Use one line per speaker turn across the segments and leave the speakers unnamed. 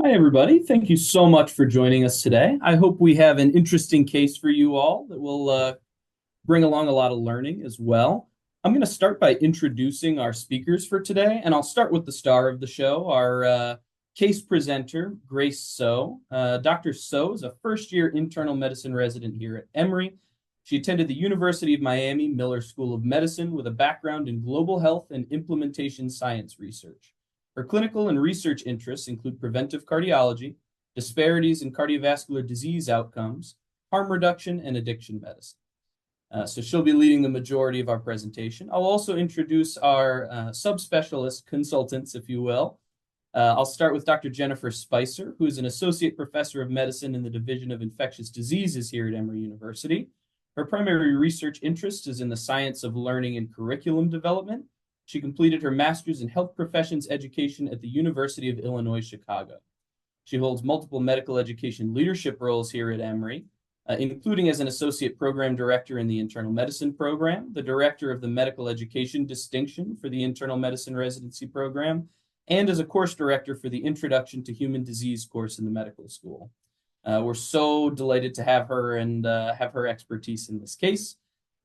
Hi, everybody. Thank you so much for joining us today. I hope we have an interesting case for you all that will bring along a lot of learning as well. I'm going to start by introducing our speakers for today, and I'll start with the star of the show, our case presenter, Grace So. Dr. So is a first-year internal medicine resident here at Emory. She attended the University of Miami Miller School of Medicine with a background in global health and implementation science research. Her clinical and research interests include preventive cardiology, disparities in cardiovascular disease outcomes, harm reduction, and addiction medicine. So she'll be leading the majority of our presentation. I'll also introduce our subspecialist consultants, if you will. I'll start with Dr. Jennifer Spicer, who is an associate professor of medicine in the Division of Infectious Diseases here at Emory University. Her primary research interest is in the science of learning and curriculum development. She completed her master's in health professions education at the University of Illinois, Chicago. She holds multiple medical education leadership roles here at Emory, including as an associate program director in the internal medicine program, the director of the medical education distinction for the internal medicine residency program, and as a course director for the Introduction to Human Disease course in the medical school. We're so delighted to have her and have her expertise in this case.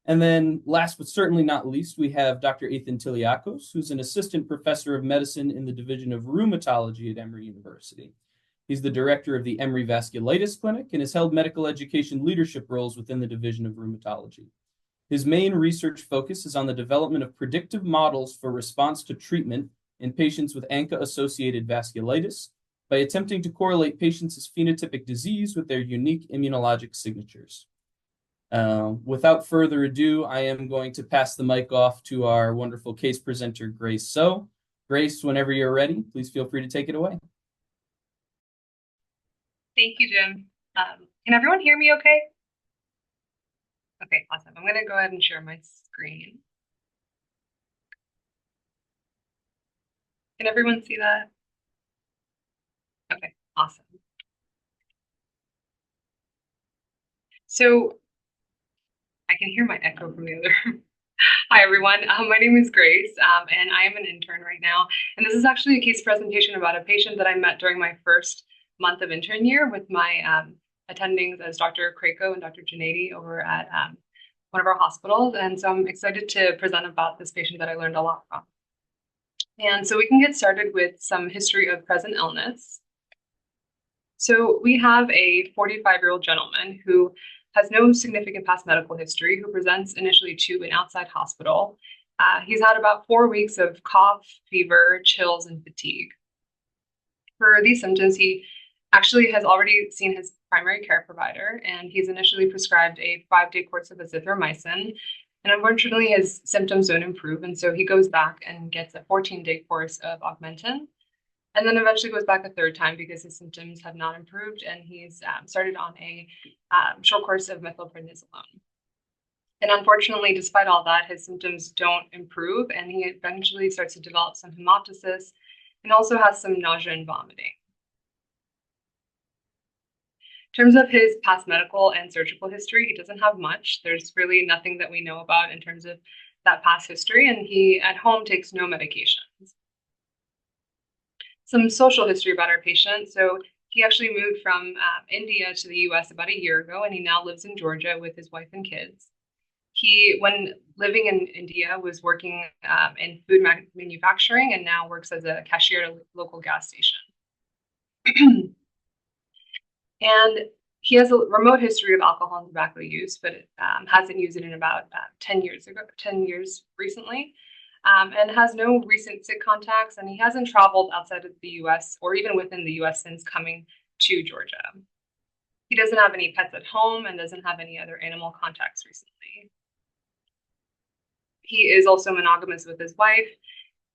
And then last but certainly not least, we have Dr. Ethan Tiliakos, who's an assistant professor of medicine in the Division of Rheumatology at Emory University. He's the director of the Emory Vasculitis Clinic and has held medical education leadership roles within the Division of Rheumatology. His main research focus is on the development of predictive models for response to treatment in patients with ANCA-associated vasculitis by attempting to correlate patients' phenotypic disease with their unique immunologic signatures. Without further ado, I am going to pass the mic off to our wonderful case presenter, Grace So. Grace, whenever you're ready, please feel free to take it away.
Thank you, Jim. Can everyone hear me okay? Okay, awesome. I'm going to go ahead and share my screen. Can everyone see that? Okay, awesome. So I can hear my echo from the other. Hi, everyone. My name is Grace, and I am an intern right now. And this is actually a case presentation about a patient that I met during my first month of intern year with my attendings as Dr. Krako and Dr. Janady over at one of our hospitals. And so I'm excited to present about this patient that I learned a lot from. And so we can get started with some history of present illness. So we have a 45-year-old gentleman who has no significant past medical history, who presents initially to an outside hospital. He's had about 4 weeks of cough, fever, chills, and fatigue. For these symptoms, he actually has already seen his primary care provider, and he's initially prescribed a 5-day course of azithromycin. And unfortunately, his symptoms don't improve, and so he goes back and gets a 14-day course of Augmentin, and then eventually goes back a third time because his symptoms have not improved, and he's started on a short course of methylprednisolone. And unfortunately, despite all that, his symptoms don't improve, and he eventually starts to develop some hemoptysis and also has some nausea and vomiting. In terms of his past medical and surgical history, he doesn't have much. There's really nothing that we know about in terms of that past history, and he at home takes no medications. Some social history about our patient. So he actually moved from India to the US about a year ago, and he now lives in Georgia with his wife and kids. He, when living in India, was working in food manufacturing and now works as a cashier at a local gas station. And he has a remote history of alcohol and tobacco use, but hasn't used it in about 10 years recently. And has no recent sick contacts, and he hasn't traveled outside of the US or even within the US since coming to Georgia. He doesn't have any pets at home and doesn't have any other animal contacts recently. He is also monogamous with his wife,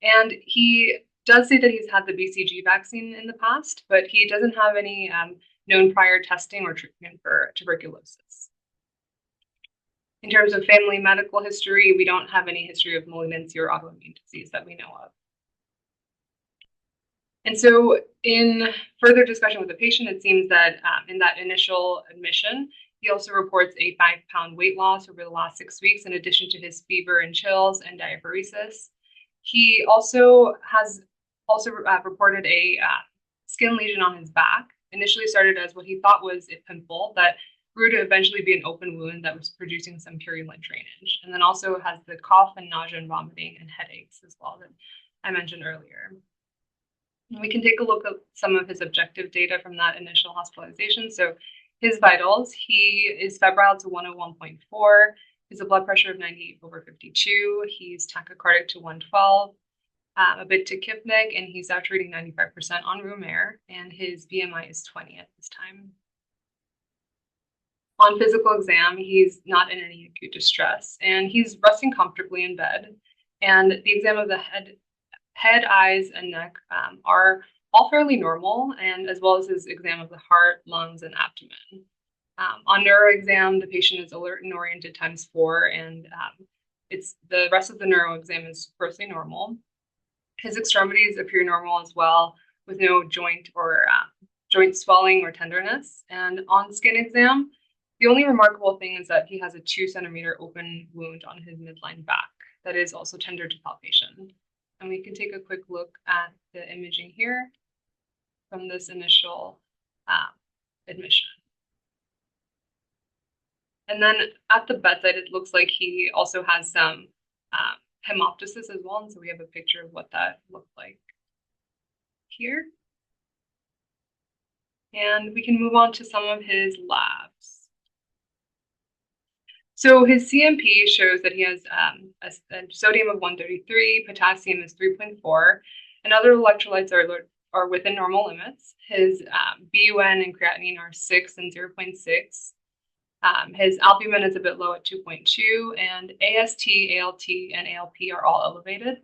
and he does say that he's had the BCG vaccine in the past, but he doesn't have any known prior testing or treatment for tuberculosis. In terms of family medical history, we don't have any history of malignancy or autoimmune disease that we know of. And so in further discussion with the patient, it seems that in that initial admission, he also reports a 5-pound weight loss over the last 6 weeks, in addition to his fever and chills and diaphoresis. He also has reported a skin lesion on his back. Initially started as what he thought was a pimple that grew to eventually be an open wound that was producing some purulent drainage. And then also has the cough and nausea and vomiting and headaches as well that I mentioned earlier. And we can take a look at some of his objective data from that initial hospitalization. So his vitals, he is febrile to 101.4. He's a blood pressure of 98/52. He's tachycardic to 112, a bit tachypneic, and he's saturating 95% on room air. And his BMI is 20 at this time. On physical exam, he's not in any acute distress, and he's resting comfortably in bed. And the exam of the head, eyes, and neck are all fairly normal, and as well as his exam of the heart, lungs, and abdomen. On neuro exam, the patient is alert and oriented ×4, and it's the rest of the neuro exam is grossly normal. His extremities appear normal as well, with no joint swelling or tenderness. And on skin exam, the only remarkable thing is that he has a 2-centimeter open wound on his midline back that is also tender to palpation. And we can take a quick look at the imaging here from this initial admission. And then at the bedside, it looks like he also has some hemoptysis as well. And so we have a picture of what that looked like here. And we can move on to some of his labs. So his CMP shows that he has a sodium of 133, potassium is 3.4, and other electrolytes are within normal limits. His BUN and creatinine are 6 and 0.6. His albumin is a bit low at 2.2, and AST, ALT, and ALP are all elevated.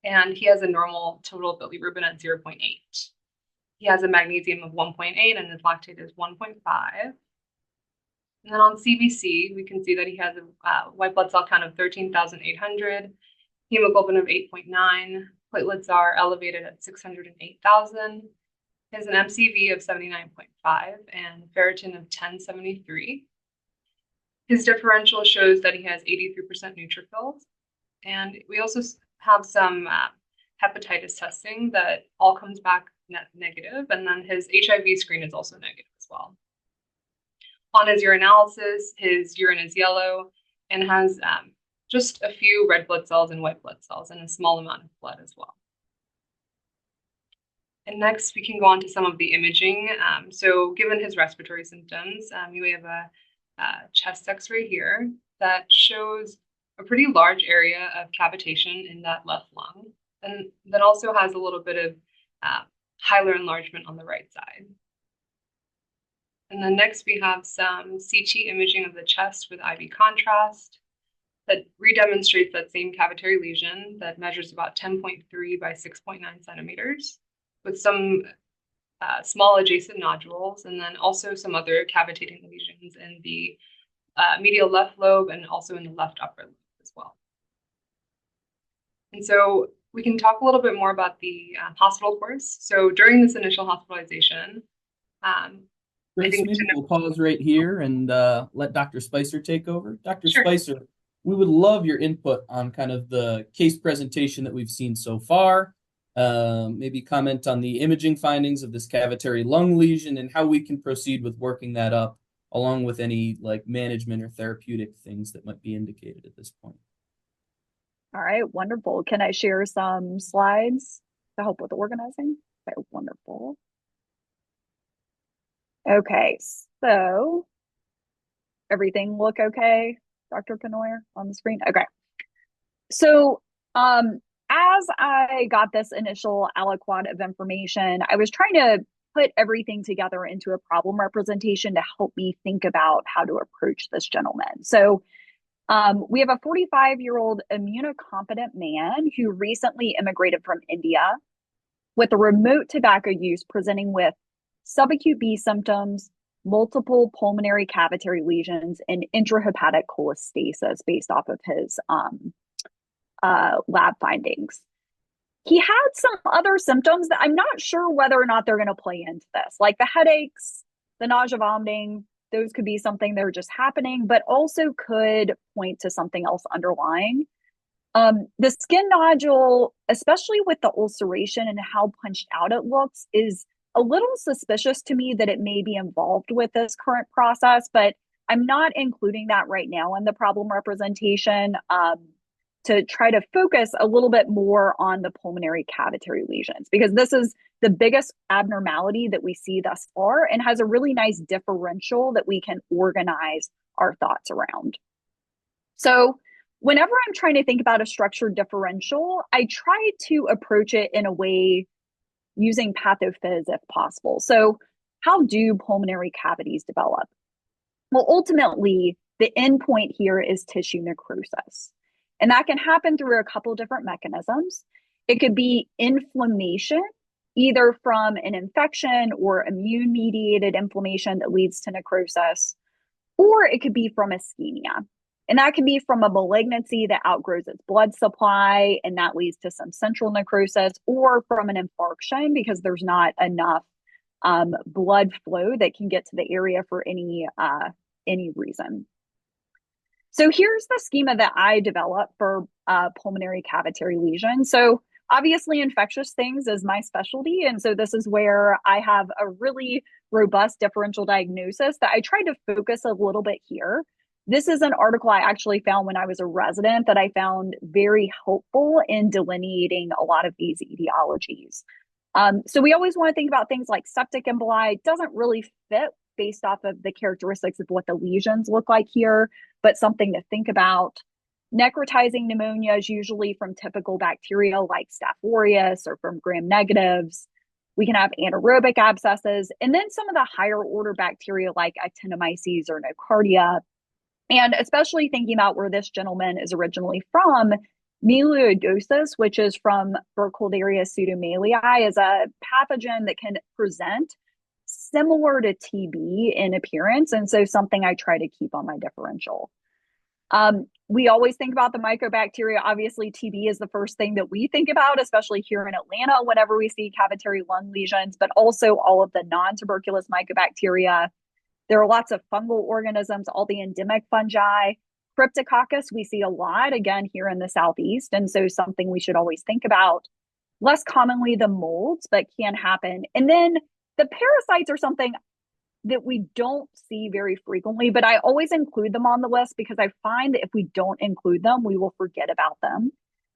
And he has a normal total bilirubin at 0.8. He has a magnesium of 1.8, and his lactate is 1.5. And then on CBC, we can see that he has a white blood cell count of 13,800, hemoglobin of 8.9, platelets are elevated at 608,000. He has an MCV of 79.5 and ferritin of 1073. His differential shows that he has 83% neutrophils. And we also have some hepatitis testing that all comes back negative. And then his HIV screen is also negative as well. On his urinalysis, his urine is yellow and has just a few red blood cells and white blood cells and a small amount of blood as well. And next, we can go on to some of the imaging. So given his respiratory symptoms, we have a chest x-ray here that shows a pretty large area of cavitation in that left lung, and that also has a little bit of hilar enlargement on the right side. And then next we have some CT imaging of the chest with IV contrast that redemonstrates that same cavitary lesion that measures about 10.3 by 6.9 centimeters with some small adjacent nodules, and then also some other cavitating lesions in the medial left lobe and also in the left upper lobe as well. And so we can talk a little bit more about the hospital course. So during this initial hospitalization,
Grace, maybe we'll pause right here and let Dr. Spicer take over. Dr.
Sure.
Spicer, we would love your input on kind of the case presentation that we've seen so far. Maybe comment on the imaging findings of this cavitary lung lesion and how we can proceed with working that up, along with any like management or therapeutic things that might be indicated at this point.
All right, wonderful. Can I share some slides to help with organizing? Okay, wonderful. Okay, so everything look okay, Dr. Canoyer, on the screen? Okay. So as I got this initial aliquot of information, I was trying to put everything together into a problem representation to help me think about how to approach this gentleman. So we have a 45-year-old immunocompetent man who recently immigrated from India with a remote tobacco use, presenting with subacute B symptoms, multiple pulmonary cavitary lesions, and intrahepatic cholestasis based off of his lab findings. He had some other symptoms that I'm not sure whether or not they're going to play into this, like the headaches, the nausea, vomiting. Those could be something that are just happening, but also could point to something else underlying. The skin nodule, especially with the ulceration and how punched out it looks, is a little suspicious to me that it may be involved with this current process, but I'm not including that right now in the problem representation to try to focus a little bit more on the pulmonary cavitary lesions, because this is the biggest abnormality that we see thus far and has a really nice differential that we can organize our thoughts around. So whenever I'm trying to think about a structured differential, I try to approach it in a way using pathophys if possible. So how do pulmonary cavities develop? Well, ultimately, the endpoint here is tissue necrosis. And that can happen through a couple different mechanisms. It could be inflammation, either from an infection or immune-mediated inflammation that leads to necrosis, or it could be from ischemia. And that can be from a malignancy that outgrows its blood supply, and that leads to some central necrosis, or from an infarction because there's not enough blood flow that can get to the area for any reason. So here's the schema that I developed for pulmonary cavitary lesion. So obviously infectious things is my specialty. And so this is where I have a really robust differential diagnosis that I tried to focus a little bit here. This is an article I actually found when I was a resident that I found very helpful in delineating a lot of these etiologies. So we always want to think about things like septic emboli. It doesn't really fit based off of the characteristics of what the lesions look like here, but something to think about. Necrotizing pneumonia is usually from typical bacteria like Staph aureus or from gram negatives. We can have anaerobic abscesses, and then some of the higher order bacteria like actinomyces or nocardia. And especially thinking about where this gentleman is originally from, melioidosis, which is from Burkholderia pseudomallei, is a pathogen that can present similar to TB in appearance. And so something I try to keep on my differential. We always think about the mycobacteria. Obviously, TB is the first thing that we think about, especially here in Atlanta, whenever we see cavitary lung lesions, but also all of the non-tuberculous mycobacteria. There are lots of fungal organisms, all the endemic fungi. Cryptococcus, we see a lot, again, here in the Southeast. And so something we should always think about. Less commonly the molds, but can happen. And then the parasites are something that we don't see very frequently, but I always include them on the list because I find that if we don't include them, we will forget about them.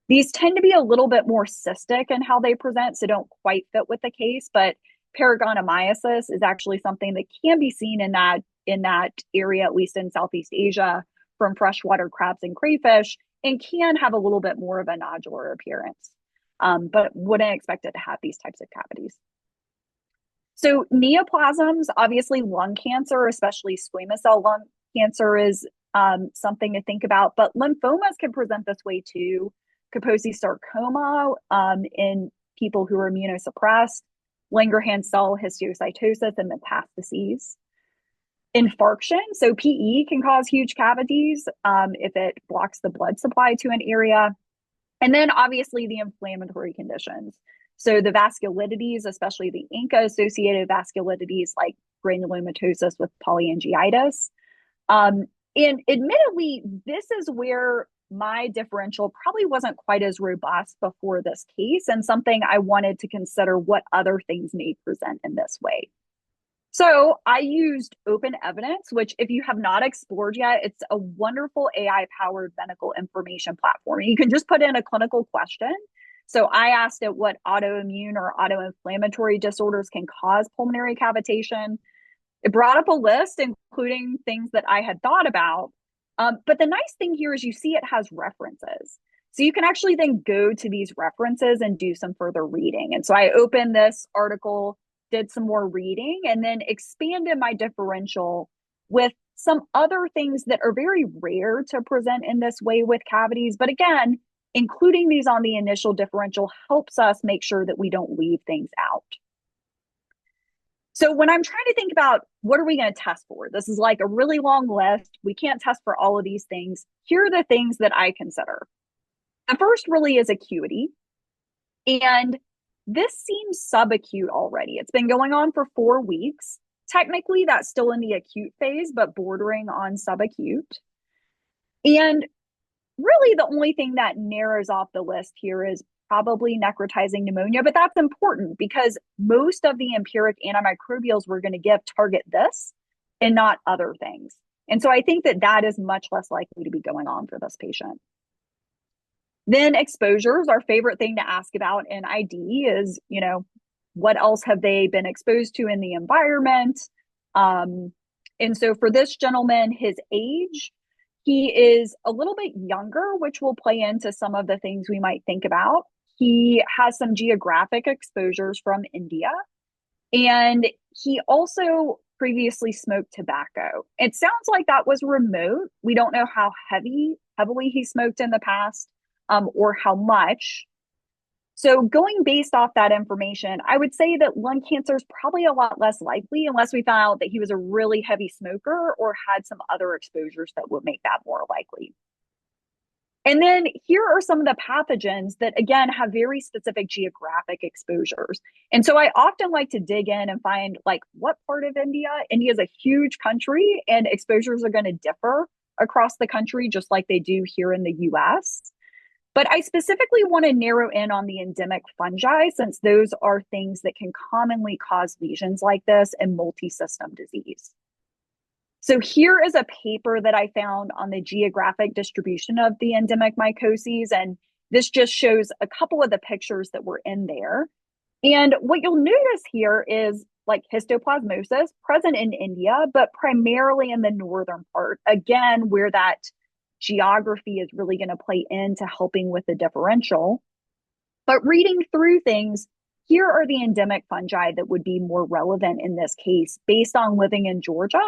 These tend to be a little bit more cystic in how they present, so don't quite fit with the case, but paragonomyosis is actually something that can be seen in that area, at least in Southeast Asia, from freshwater crabs and crayfish, and can have a little bit more of a nodular appearance, but wouldn't expect it to have these types of cavities. So neoplasms, obviously lung cancer, especially squamous cell lung cancer, is something to think about, but lymphomas can present this way too. Kaposi sarcoma in people who are immunosuppressed, Langerhans cell histiocytosis and metastases. Infarction, so PE can cause huge cavities if it blocks the blood supply to an area. And then obviously the inflammatory conditions. So the vasculitides, especially the ANCA-associated vasculitides like granulomatosis with polyangiitis. And admittedly, this is where my differential probably wasn't quite as robust before this case, and something I wanted to consider what other things may present in this way. So I used Open Evidence, which if you have not explored yet, it's a wonderful AI-powered medical information platform. You can just put in a clinical question. So I asked it what autoimmune or autoinflammatory disorders can cause pulmonary cavitation. It brought up a list, including things that I had thought about. But the nice thing here is you see it has references. So you can actually then go to these references and do some further reading. And so I opened this article, did some more reading, and then expanded my differential with some other things that are very rare to present in this way with cavities. But again, including these on the initial differential helps us make sure that we don't leave things out. So when I'm trying to think about what are we going to test for, this is like a really long list. We can't test for all of these things. Here are the things that I consider. The first really is acuity. And this seems subacute already. It's been going on for 4 weeks. Technically, that's still in the acute phase, but bordering on subacute. And really the only thing that narrows off the list here is probably necrotizing pneumonia, but that's important because most of the empiric antimicrobials we're going to give target this and not other things. And so I think that that is much less likely to be going on for this patient. Then exposures, our favorite thing to ask about in ID is, what else have they been exposed to in the environment? And so for this gentleman, his age, he is a little bit younger, which will play into some of the things we might think about. He has some geographic exposures from India, and he also previously smoked tobacco. It sounds like that was remote. We don't know how heavily he smoked in the past, or how much. So going based off that information, I would say that lung cancer is probably a lot less likely unless we found out that he was a really heavy smoker or had some other exposures that would make that more likely. And then here are some of the pathogens that, again, have very specific geographic exposures. And so I often like to dig in and find, like, what part of India? India is a huge country, and exposures are going to differ across the country, just like they do here in the US. But I specifically want to narrow in on the endemic fungi, since those are things that can commonly cause lesions like this in multi-system disease. So here is a paper that I found on the geographic distribution of the endemic mycoses, and this just shows a couple of the pictures that were in there. And what you'll notice here is like histoplasmosis present in India, but primarily in the northern part, again, where that geography is really going to play into helping with the differential. But reading through things, here are the endemic fungi that would be more relevant in this case based on living in Georgia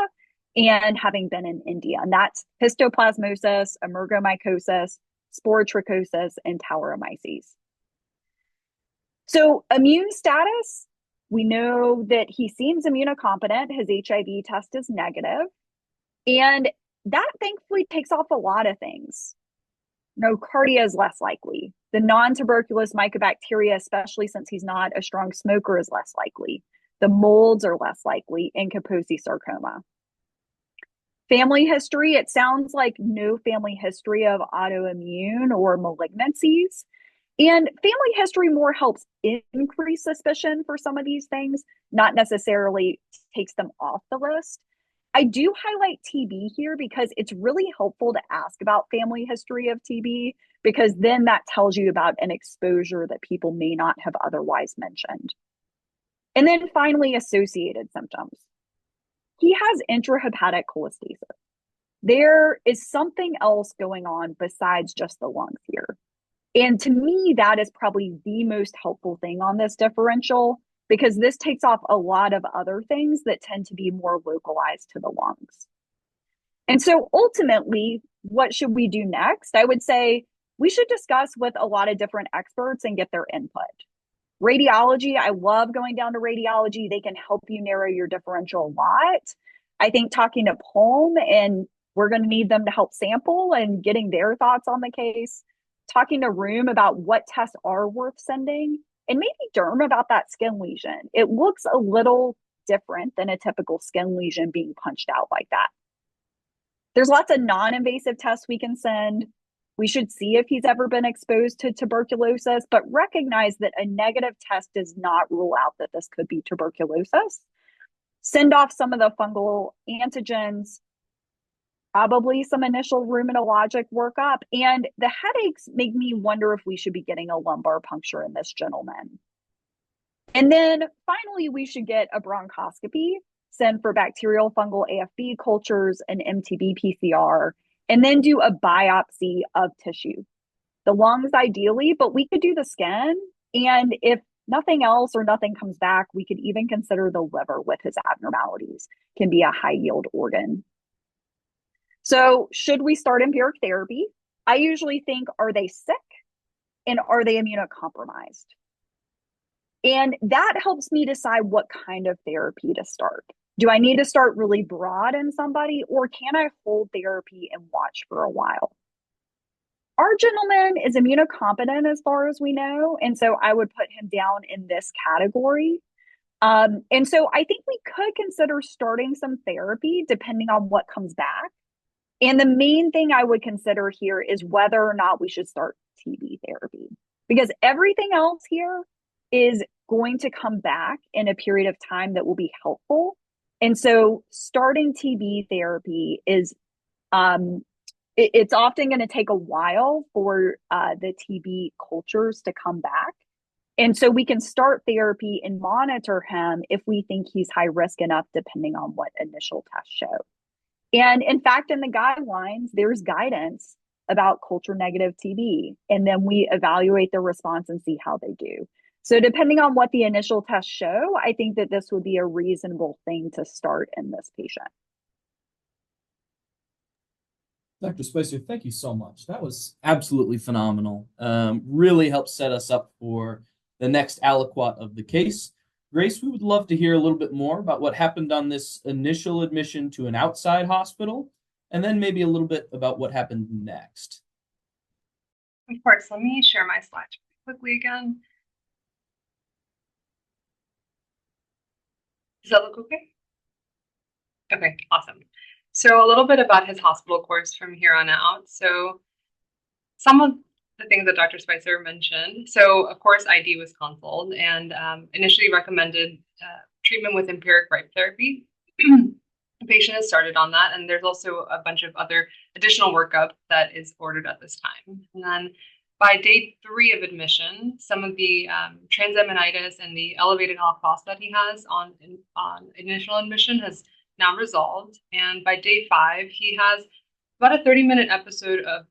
and having been in India. And that's histoplasmosis, emergomycosis, sporotrichosis, and tauromyces. So immune status, we know that he seems immunocompetent. His HIV test is negative. And that thankfully takes off a lot of things. Nocardia is less likely. The non-tuberculous mycobacteria, especially since he's not a strong smoker, is less likely. The molds are less likely, and Kaposi sarcoma. Family history, it sounds like no family history of autoimmune or malignancies. And family history more helps increase suspicion for some of these things, not necessarily takes them off the list. I do highlight TB here because it's really helpful to ask about family history of TB, because then that tells you about an exposure that people may not have otherwise mentioned. And then finally, associated symptoms. He has intrahepatic cholestasis. There is something else going on besides just the lungs here. And to me, that is probably the most helpful thing on this differential, because this takes off a lot of other things that tend to be more localized to the lungs. And so ultimately, what should we do next? I would say we should discuss with a lot of different experts and get their input. Radiology, I love going down to radiology. They can help you narrow your differential a lot. I think talking to Palm, and we're going to need them to help sample and getting their thoughts on the case. Talking to Room about what tests are worth sending, and maybe Derm about that skin lesion. It looks a little different than a typical skin lesion being punched out like that. There's lots of non-invasive tests we can send. We should see if he's ever been exposed to tuberculosis, but recognize that a negative test does not rule out that this could be tuberculosis. Send off some of the fungal antigens, probably some initial rheumatologic workup. And the headaches make me wonder if we should be getting a lumbar puncture in this gentleman. And then finally, we should get a bronchoscopy, send for bacterial fungal AFB cultures, an MTB PCR, and then do a biopsy of tissue. The lungs ideally, but we could do the skin. And if nothing else or nothing comes back, we could even consider the liver with his abnormalities. Can be a high yield organ. So should we start empiric therapy? I usually think, are they sick and are they immunocompromised? And that helps me decide what kind of therapy to start. Do I need to start really broad in somebody, or can I hold therapy and watch for a while? Our gentleman is immunocompetent as far as we know, and so I would put him down in this category. And so I think we could consider starting some therapy depending on what comes back. And the main thing I would consider here is whether or not we should start TB therapy, because everything else here is going to come back in a period of time that will be helpful. And so starting TB therapy is it's often going to take a while for the TB cultures to come back. And so we can start therapy and monitor him if we think he's high risk enough, depending on what initial tests show. And in fact, in the guidelines, there's guidance about culture negative TB. And then we evaluate the response and see how they do. So depending on what the initial tests show, I think that this would be a reasonable thing to start in this patient.
Dr. Spicer, thank you so much. That was absolutely phenomenal. Really helped set us up for the next aliquot of the case. Grace, we would love to hear a little bit more about what happened on this initial admission to an outside hospital, and then maybe a little bit about what happened next.
Of course, let me share my slides quickly again. Does that look okay? Okay, awesome. So a little bit about his hospital course from here on out. So some of the things that Dr. Spicer mentioned. So of course, ID was consulted and initially recommended treatment with empiric RIPE therapy. The patient has started on that, and there's also a bunch of other additional workup that is ordered at this time. And then by day 3 of admission, some of the transaminitis and the elevated alk-phos that he has on initial admission has now resolved. And by day 5, he has about a 30-minute episode of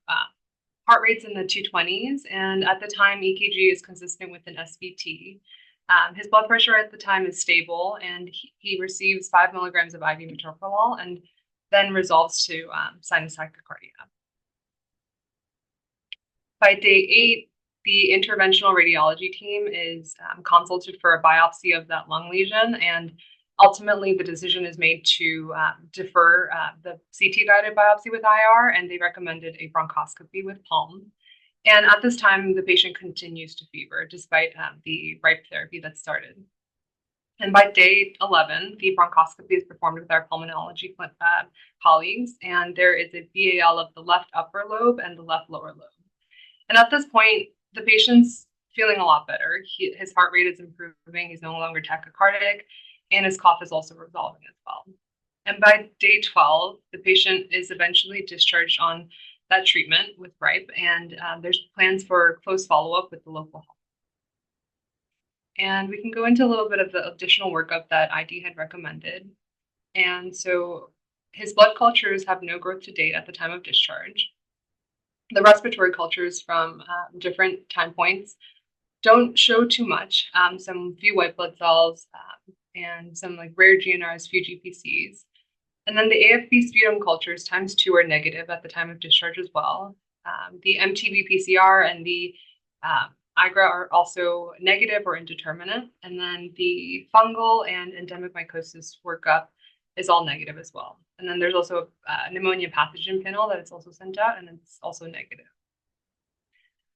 heart rates in the 220s. And at the time, EKG is consistent with an SVT. His blood pressure at the time is stable, and he receives 5 milligrams of IV metoprolol and then resolves to sinus tachycardia. By day 8, the interventional radiology team is consulted for a biopsy of that lung lesion, and ultimately the decision is made to defer the CT-guided biopsy with IR, and they recommended a bronchoscopy with palm. And at this time, the patient continues to fever despite the RIPE therapy that started. And by day 11, the bronchoscopy is performed with our pulmonology colleagues, and there is a BAL of the left upper lobe and the left lower lobe. And at this point, the patient's feeling a lot better. His heart rate is improving. He's no longer tachycardic, and his cough is also resolving as well. And by day 12, the patient is eventually discharged on that treatment with RIPE, and there's plans for close follow-up with the local health. And we can go into a little bit of the additional workup that ID had recommended. And so his blood cultures have no growth to date at the time of discharge. The respiratory cultures from different time points don't show too much. Some few white blood cells and some like rare GNRs, few GPCs. And then the AFP sputum cultures ×2 are negative at the time of discharge as well. The MTB PCR and the IGRA are also negative or indeterminate. And then the fungal and endemic mycosis workup is all negative as well. And then there's also a pneumonia pathogen panel that is also sent out, and it's also negative.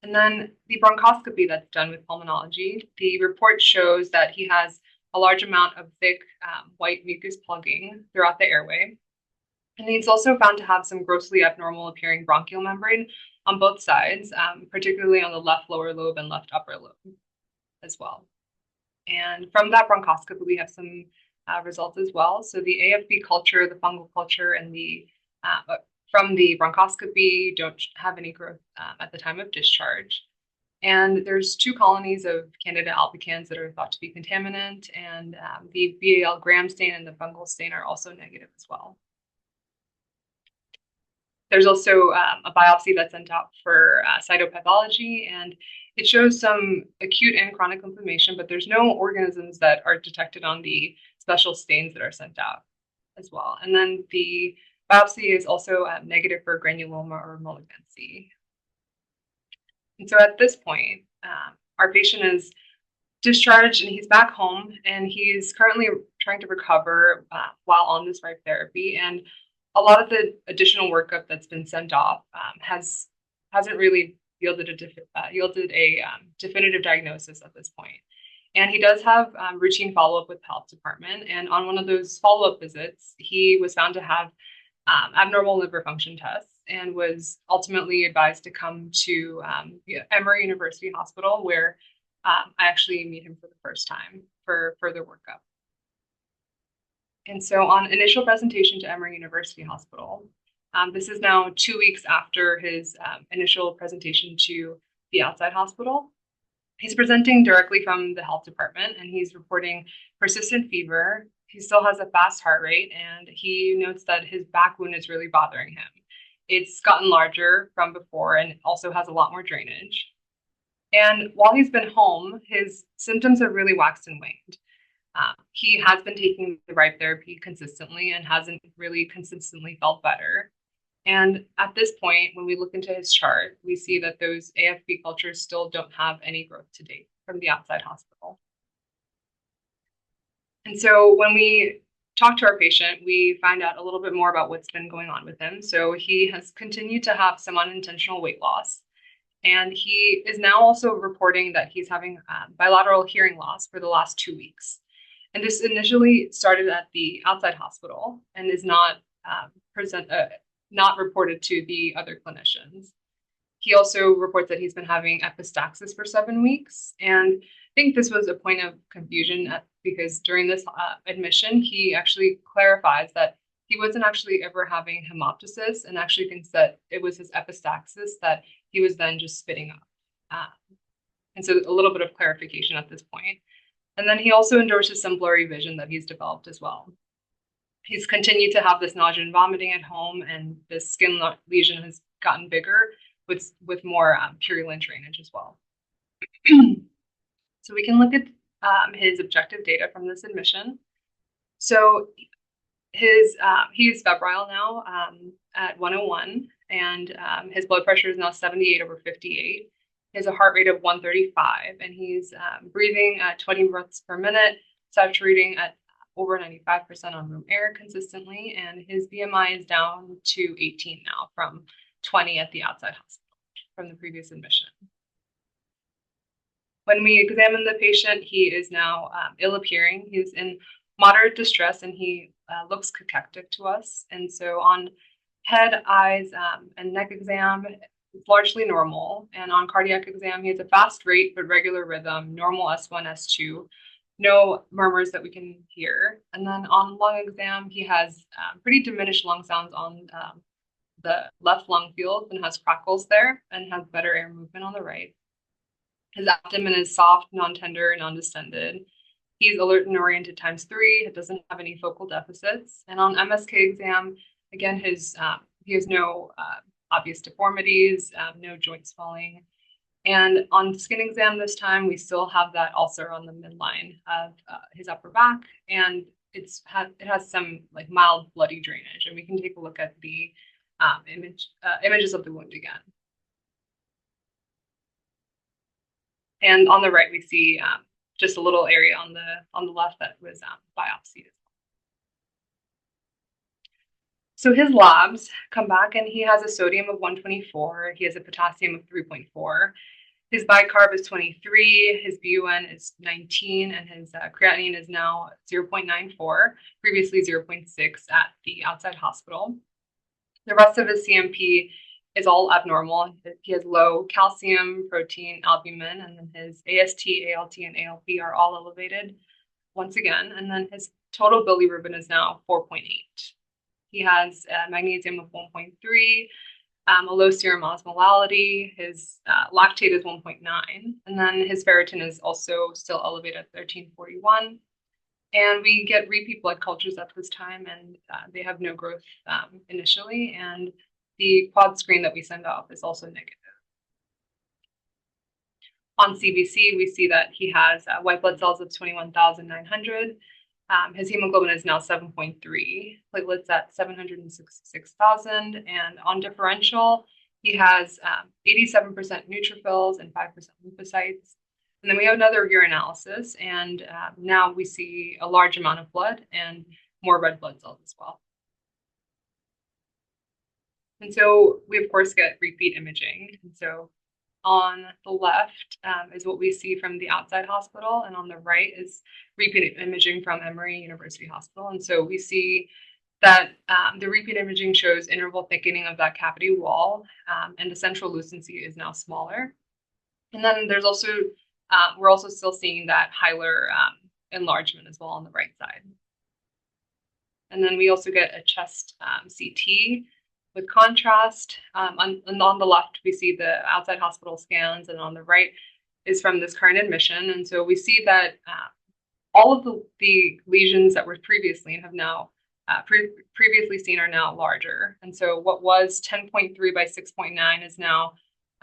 And then the bronchoscopy that's done with pulmonology, the report shows that he has a large amount of thick white mucus plugging throughout the airway. And he's also found to have some grossly abnormal appearing bronchial membrane on both sides, particularly on the left lower lobe and left upper lobe as well. And from that bronchoscopy, we have some results as well. So the AFB culture, the fungal culture, and the from the bronchoscopy don't have any growth at the time of discharge. And there's 2 colonies of Candida albicans that are thought to be contaminant, and the BAL gram stain and the fungal stain are also negative as well. There's also a biopsy that's sent out for cytopathology, and it shows some acute and chronic inflammation, but there's no organisms that are detected on the special stains that are sent out as well. And then the biopsy is also negative for granuloma or malignancy. And so at this point, our patient is discharged and he's back home, and he's currently trying to recover while on this RIPE therapy. And a lot of the additional workup that's been sent off hasn't really yielded a definitive diagnosis at this point. And he does have routine follow-up with the health department. And on one of those follow-up visits, he was found to have abnormal liver function tests and was ultimately advised to come to Emory University Hospital, where I actually meet him for the first time for further workup. And so on initial presentation to Emory University Hospital, this is now 2 weeks after his initial presentation to the outside hospital. He's presenting directly from the health department, and he's reporting persistent fever. He still has a fast heart rate, and he notes that his back wound is really bothering him. It's gotten larger from before and also has a lot more drainage. And while he's been home, his symptoms have really waxed and waned. He has been taking the right therapy consistently and hasn't really consistently felt better. And at this point, when we look into his chart, we see that those AFB cultures still don't have any growth to date from the outside hospital. And so when we talk to our patient, we find out a little bit more about what's been going on with him. So he has continued to have some unintentional weight loss. And he is now also reporting that he's having bilateral hearing loss for the last 2 weeks. And this initially started at the outside hospital and is not not reported to the other clinicians. He also reports that he's been having epistaxis for 7 weeks. And I think this was a point of confusion because during this admission, he actually clarifies that he wasn't actually ever having hemoptysis and actually thinks that it was his epistaxis that he was then just spitting up. And so a little bit of clarification at this point. And then he also endorses some blurry vision that he's developed as well. He's continued to have this nausea and vomiting at home, and this skin lesion has gotten bigger with more purulent drainage as well. So we can look at his objective data from this admission. So he's febrile now at 101, and his blood pressure is now 78/58. He has a heart rate of 135, and he's breathing at 20 breaths per minute, saturating at over 95% on room air consistently, and his BMI is down to 18 now from 20 at the outside hospital from the previous admission. When we examine the patient, he is now ill-appearing. He's in moderate distress, and he looks cachectic to us. And so on head, eyes, and neck exam, it's largely normal. And on cardiac exam, he has a fast rate but regular rhythm, normal S1, S2, no murmurs that we can hear. And then on lung exam, he has pretty diminished lung sounds on the left lung field and has crackles there and has better air movement on the right. His abdomen is soft, non-tender, non-distended. He's alert and oriented ×3. It doesn't have any focal deficits. And on MSK exam, again, he has no obvious deformities, no joint swelling. And on skin exam this time, we still have that ulcer on the midline of his upper back, and it has some like mild bloody drainage. And we can take a look at the images of the wound again. And on the right, we see just a little area on the left that was biopsied. So his labs come back, and he has a sodium of 124. He has a potassium of 3.4. His bicarb is 23. His BUN is 19, and his creatinine is now 0.94, previously 0.6 at the outside hospital. The rest of his CMP is all abnormal. He has low calcium, protein, albumin, and then his AST, ALT, and ALP are all elevated once again. And then his total bilirubin is now 4.8. He has magnesium of 1.3, a low serum osmolality. His lactate is 1.9, and then his ferritin is also still elevated at 1341. And we get repeat blood cultures at this time, and they have no growth initially. And the quad screen that we send off is also negative. On CBC, we see that he has white blood cells of 21,900. His hemoglobin is now 7.3, platelets at 766,000. And on differential, he has 87% neutrophils and 5% lymphocytes. And then we have another urinalysis, and now we see a large amount of blood and more red blood cells as well. And so we, of course, get repeat imaging. And so on the left is what we see from the outside hospital, and on the right is repeat imaging from Emory University Hospital. And so we see that the repeat imaging shows interval thickening of that cavity wall, and the central lucency is now smaller. And then there's also, we're also still seeing that hilar enlargement as well on the right side. And then we also get a chest CT with contrast. On the left, we see the outside hospital scans, and on the right is from this current admission. And so we see that all of the lesions that were previously and have now previously seen are now larger. And so what was 10.3 by 6.9 is now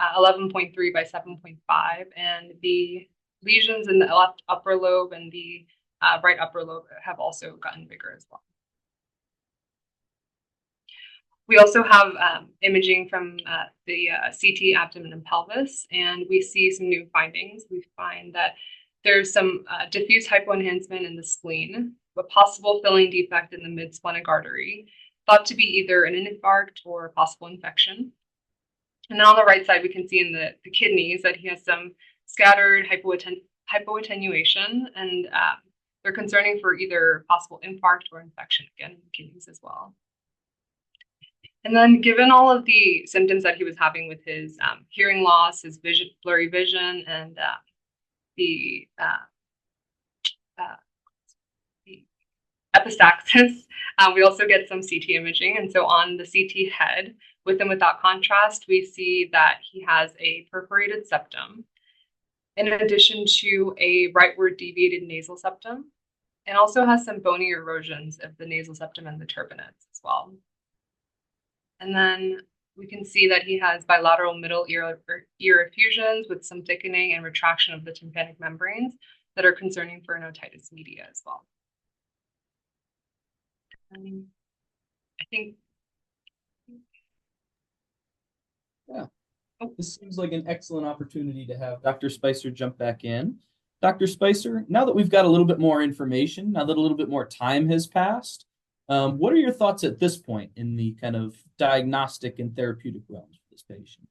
11.3 by 7.5. And the lesions in the left upper lobe and the right upper lobe have also gotten bigger as well. We also have imaging from the CT abdomen and pelvis, and we see some new findings. We find that there's some diffuse hypoenhancement in the spleen, a possible filling defect in the mid-splenic artery, thought to be either an infarct or a possible infection. And then on the right side, we can see in the kidneys that he has some scattered hypoattenuation, and they're concerning for either possible infarct or infection, again, in the kidneys as well. And then given all of the symptoms that he was having with his hearing loss, his vision, blurry vision, and the epistaxis, we also get some CT imaging. And so on the CT head, with and without contrast, we see that he has a perforated septum, in addition to a rightward deviated nasal septum, and also has some bony erosions of the nasal septum and the turbinates as well. And then we can see that he has bilateral middle ear effusions with some thickening and retraction of the tympanic membranes that are concerning for an otitis media as well. I think.
Yeah. This seems like an excellent opportunity to have Dr. Spicer jump back in. Dr. Spicer, now that we've got a little bit more information, now that a little bit more time has passed, what are your thoughts at this point in the kind of diagnostic and therapeutic realms for this patient?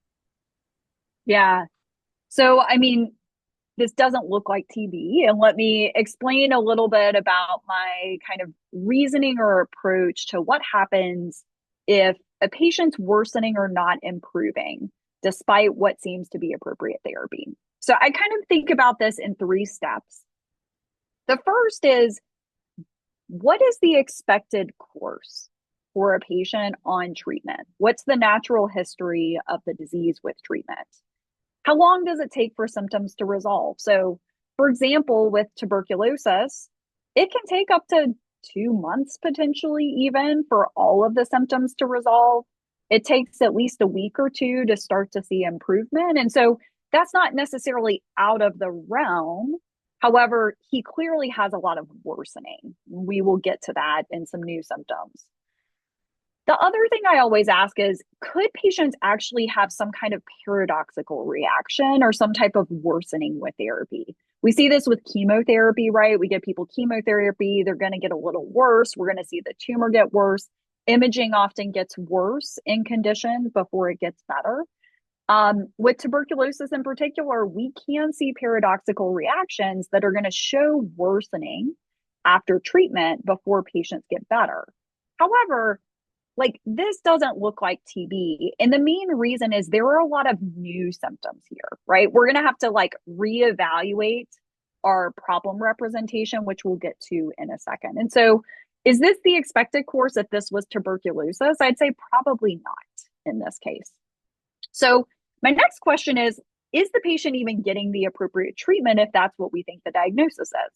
Yeah. So, I mean, this doesn't look like TB. And let me explain a little bit about my kind of reasoning or approach to what happens if a patient's worsening or not improving, despite what seems to be appropriate therapy. So I kind of think about this in 3 steps. The first is, what is the expected course for a patient on treatment? What's the natural history of the disease with treatment? How long does it take for symptoms to resolve? So, for example, with tuberculosis, it can take up to 2 months, potentially even, for all of the symptoms to resolve. It takes at least a week or 2 to start to see improvement. And so that's not necessarily out of the realm. However, he clearly has a lot of worsening. We will get to that in some new symptoms. The other thing I always ask is, could patients actually have some kind of paradoxical reaction or some type of worsening with therapy? We see this with chemotherapy, right? We give people chemotherapy, they're going to get a little worse. We're going to see the tumor get worse. Imaging often gets worse in conditions before it gets better. With tuberculosis in particular, we can see paradoxical reactions that are going to show worsening after treatment before patients get better. However, like, this doesn't look like TB. And the main reason is there are a lot of new symptoms here, right? We're going to have to reevaluate our problem representation, which we'll get to in a second. And so is this the expected course if this was tuberculosis? I'd say probably not in this case. So my next question is the patient even getting the appropriate treatment if that's what we think the diagnosis is?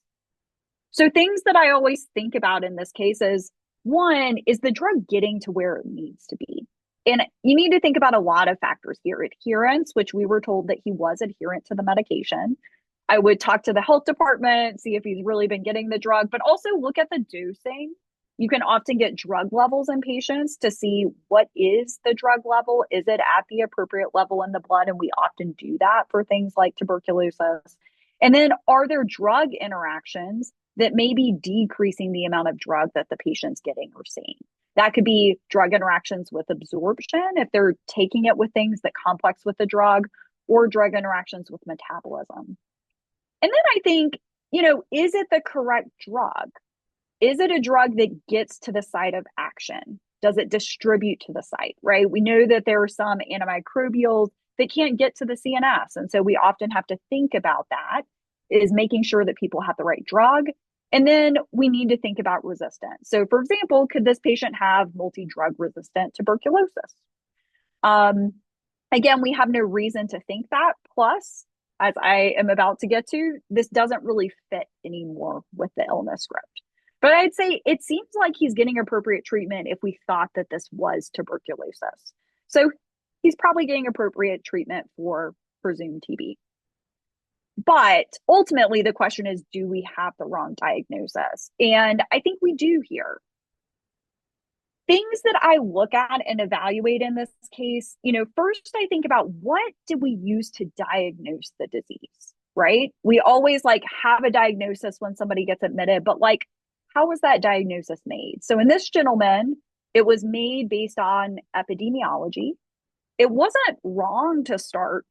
So things that I always think about in this case is, one, is the drug getting to where it needs to be? And you need to think about a lot of factors here. Adherence, which we were told that he was adherent to the medication. I would talk to the health department, see if he's really been getting the drug, but also look at the dosing. You can often get drug levels in patients to see what is the drug level. Is it at the appropriate level in the blood? And we often do that for things like tuberculosis. And then are there drug interactions that may be decreasing the amount of drug that the patient's getting or seeing? That could be drug interactions with absorption, if they're taking it with things that complex with the drug, or drug interactions with metabolism. And then I think, is it the correct drug? is it a drug that gets to the site of action? Does it distribute to the site, right? We know that there are some antimicrobials that can't get to the CNS. And so we often have to think about that, is making sure that people have the right drug. And then we need to think about resistance. So for example, could this patient have multi-drug resistant tuberculosis? Again, we have no reason to think that. Plus, as I am about to get to, this doesn't really fit anymore with the illness script. But I'd say it seems like he's getting appropriate treatment if we thought that this was tuberculosis. So he's probably getting appropriate treatment for presumed TB. But ultimately, the question is, do we have the wrong diagnosis? And I think we do here. Things that I look at and evaluate in this case, first I think about what did we use to diagnose the disease, right? We always have a diagnosis when somebody gets admitted, but how was that diagnosis made? So in this gentleman, it was made based on epidemiology. It wasn't wrong to start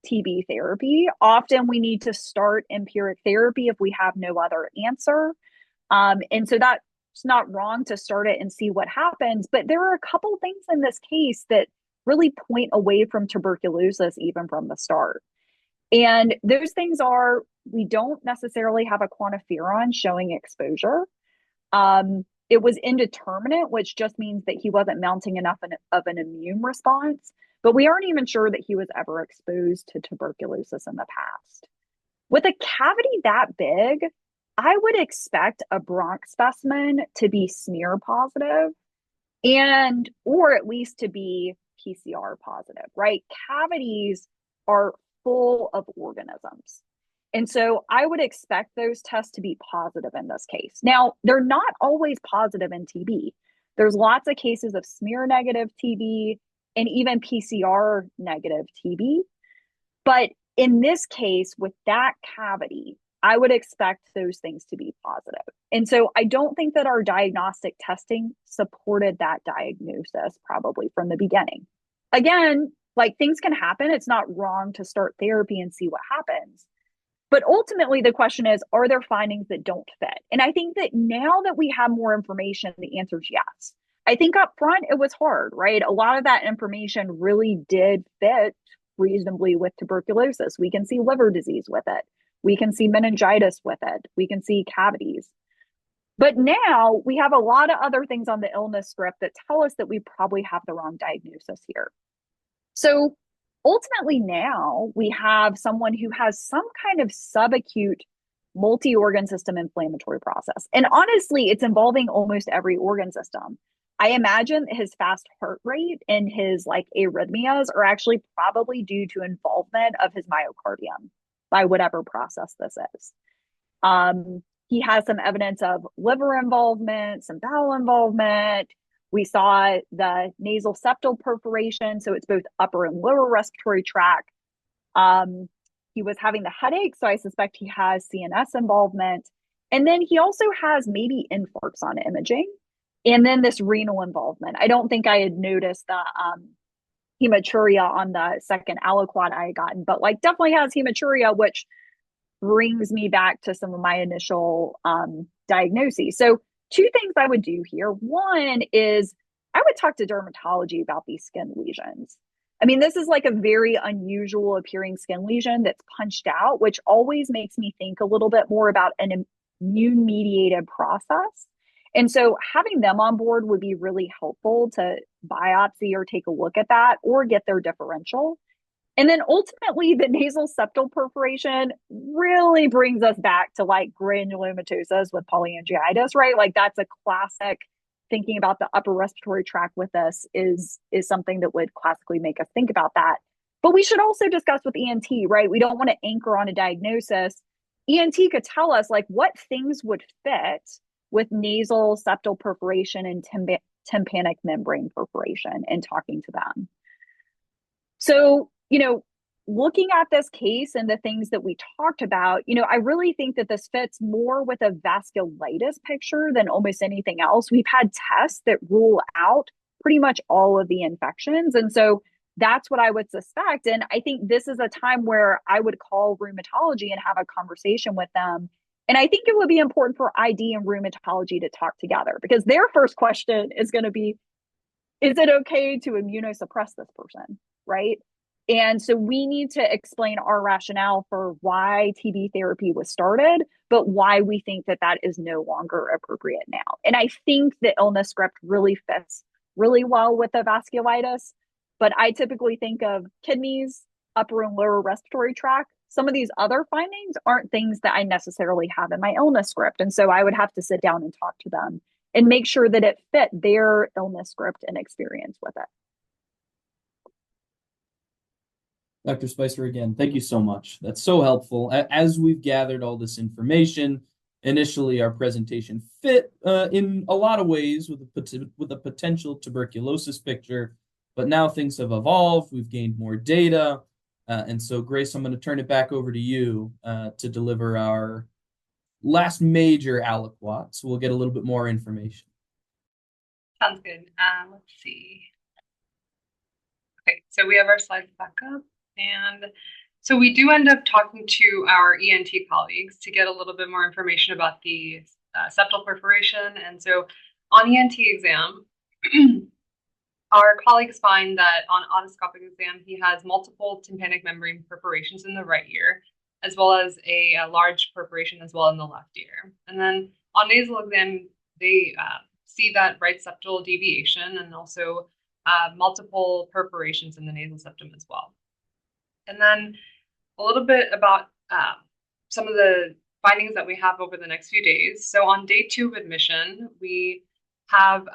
TB therapy. Often we need to start empiric therapy if we have no other answer. And so that's not wrong to start it and see what happens. But there are a couple things in this case that really point away from tuberculosis even from the start. And those things are, we don't necessarily have a quantiferon showing exposure. It was indeterminate, which just means that he wasn't mounting enough of an immune response. But we aren't even sure that he was ever exposed to tuberculosis in the past. With a cavity that big, I would expect a bronch specimen to be smear positive or at least to be PCR positive, right? Cavities are full of organisms. And so I would expect those tests to be positive in this case. Now, they're not always positive in TB. There's lots of cases of smear negative TB and even PCR negative TB. But in this case, with that cavity, I would expect those things to be positive. And so I don't think that our diagnostic testing supported that diagnosis probably from the beginning. Again, things can happen. It's not wrong to start therapy and see what happens. But ultimately, the question is, are there findings that don't fit? And I think that now that we have more information, the answer is yes. I think up front, it was hard, right? A lot of that information really did fit reasonably with tuberculosis. We can see liver disease with it. We can see meningitis with it. We can see cavities. But now we have a lot of other things on the illness script that tell us that we probably have the wrong diagnosis here. So ultimately now we have someone who has some kind of subacute multi-organ system inflammatory process. And honestly, it's involving almost every organ system. I imagine his fast heart rate and his arrhythmias are actually probably due to involvement of his myocardium by whatever process this is. He has some evidence of liver involvement, some bowel involvement. We saw the nasal septal perforation, so it's both upper and lower respiratory tract. He was having the headache, so I suspect he has CNS involvement. And then he also has maybe infarcts on imaging, and then this renal involvement. I don't think I had noticed the hematuria on the second aliquot I had gotten, but definitely has hematuria, which brings me back to some of my initial diagnoses. So two things I would do here. One is I would talk to dermatology about these skin lesions. I mean, this is a very unusual appearing skin lesion that's punched out, which always makes me think a little bit more about an immune mediated process. And so having them on board would be really helpful to biopsy or take a look at that or get their differential. And then ultimately, the nasal septal perforation really brings us back to granulomatosis with polyangiitis, right? That's a classic. Thinking about the upper respiratory tract with this is something that would classically make us think about that. But we should also discuss with ENT, right? We don't want to anchor on a diagnosis. ENT could tell us what things would fit with nasal septal perforation and tympanic membrane perforation and talking to them. So, looking at this case and the things that we talked about, I really think that this fits more with a vasculitis picture than almost anything else. We've had tests that rule out pretty much all of the infections. And so that's what I would suspect. And I think this is a time where I would call rheumatology and have a conversation with them And I think it would be important for ID and rheumatology to talk together because their first question is going to be, is it okay to immunosuppress this person? Right. And so we need to explain our rationale for why TB therapy was started, but why we think that that is no longer appropriate now. And I think the illness script really fits really well with the vasculitis. But I typically think of kidneys, upper and lower respiratory tract. Some of these other findings aren't things that I necessarily have in my illness script. And so I would have to sit down and talk to them and make sure that it fit their illness script and experience with it.
Dr. Spicer, again, thank you so much. That's so helpful. As we've gathered all this information, initially our presentation fit in a lot of ways with a potential tuberculosis picture, but now things have evolved. We've gained more data. And so, Grace, I'm going to turn it back over to you to deliver our last major aliquot. So we'll get a little bit more information.
Sounds good. Let's see. Okay, so we have our slides back up. And so we do end up talking to our ENT colleagues to get a little bit more information about the septal perforation. And so on ENT exam, our colleagues find that on otoscopic exam, he has multiple tympanic membrane perforations in the right ear, as well as a large perforation as well in the left ear. And then on nasal exam, they see that right septal deviation and also multiple perforations in the nasal septum as well. And then a little bit about some of the findings that we have over the next few days. So on day 2 of admission, we have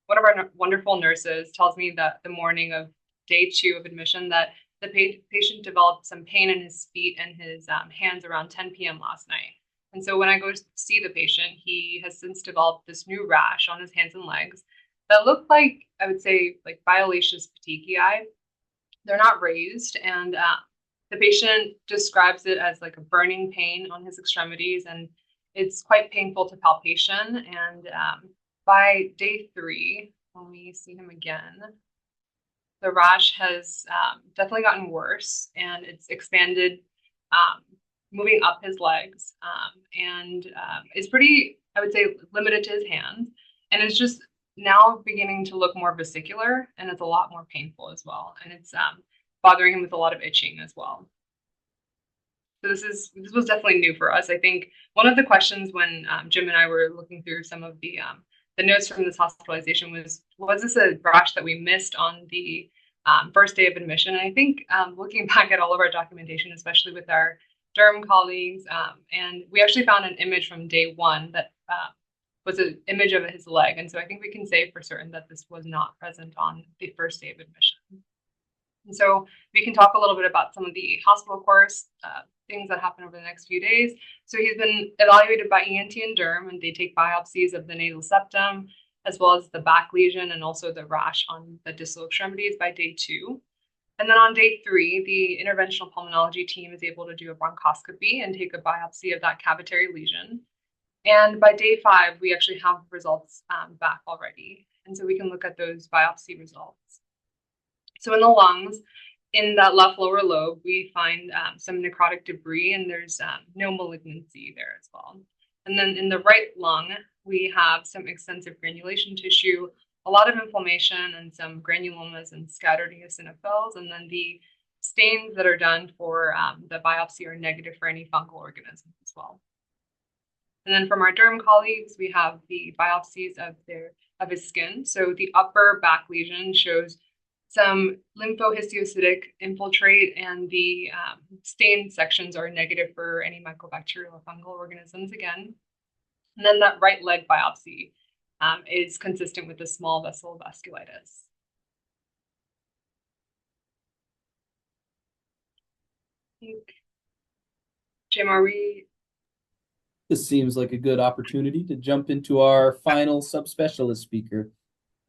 one of our wonderful nurses tells me that the morning of day 2 of admission that the patient developed some pain in his feet and his hands around 10 p.m. last night. And so when I go to see the patient, he has since developed this new rash on his hands and legs that look like, I would say, like violaceous petechiae. They're not raised, and the patient describes it as like a burning pain on his extremities, and it's quite painful to palpation. And by day 3, when we see him again, the rash has definitely gotten worse, and it's expanded, moving up his legs, and it's pretty, I would say, limited to his hands, and it's just now beginning to look more vesicular, and it's a lot more painful as well, and it's bothering him with a lot of itching as well. So this was definitely new for us. I think one of the questions when Jim and I were looking through some of the notes from this hospitalization was this a rash that we missed on the first day of admission? And I think looking back at all of our documentation, especially with our derm colleagues, and we actually found an image from day 1 that was an image of his leg. And so I think we can say for certain that this was not present on the first day of admission. And so we can talk a little bit about some of the hospital course things that happen over the next few days. So he's been evaluated by ENT and derm, and they take biopsies of the nasal septum, as well as the back lesion and also the rash on the distal extremities by day 2. And then on day 3, the interventional pulmonology team is able to do a bronchoscopy and take a biopsy of that cavitary lesion. And by day 5, we actually have results back already. And so we can look at those biopsy results. So in the lungs, in that left lower lobe, we find some necrotic debris, and there's no malignancy there as well. And then in the right lung, we have some extensive granulation tissue, a lot of inflammation, and some granulomas and scattered eosinophils. And then the stains that are done for the biopsy are negative for any fungal organisms as well. And then from our derm colleagues, we have the biopsies of his skin. So the upper back lesion shows some lymphohistiocytic infiltrate, and the stained sections are negative for any mycobacterial or fungal organisms again. And then that right leg biopsy is consistent with the small vessel vasculitis. Jim, are we?
This seems like a good opportunity to jump into our final subspecialist speaker.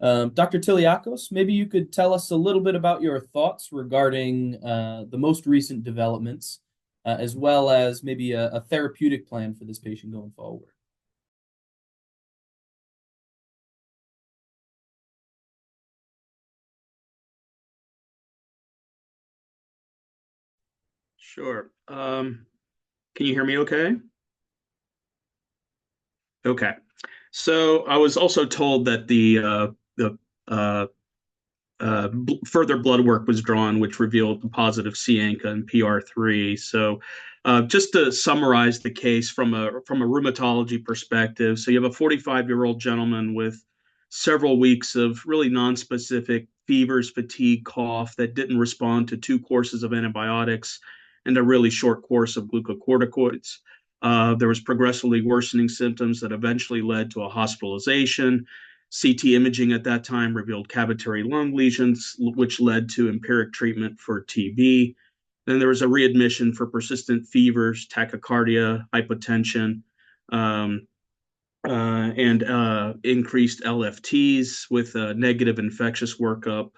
Dr. Tiliakos, maybe you could tell us a little bit about your thoughts regarding the most recent developments, as well as maybe a therapeutic plan for this patient going forward.
Sure. Can you hear me okay? Okay. So I was also told that the uh, further blood work was drawn, which revealed positive C-ANCA and PR3. So, just to summarize the case from a rheumatology perspective, so you have a 45-year-old gentleman with several weeks of really nonspecific fevers, fatigue, cough that didn't respond to two courses of antibiotics and a really short course of glucocorticoids. There was progressively worsening symptoms that eventually led to a hospitalization. CT imaging at that time revealed cavitary lung lesions, which led to empiric treatment for TB. Then there was a readmission for persistent fevers, tachycardia, hypotension, um, and increased LFTs with a negative infectious workup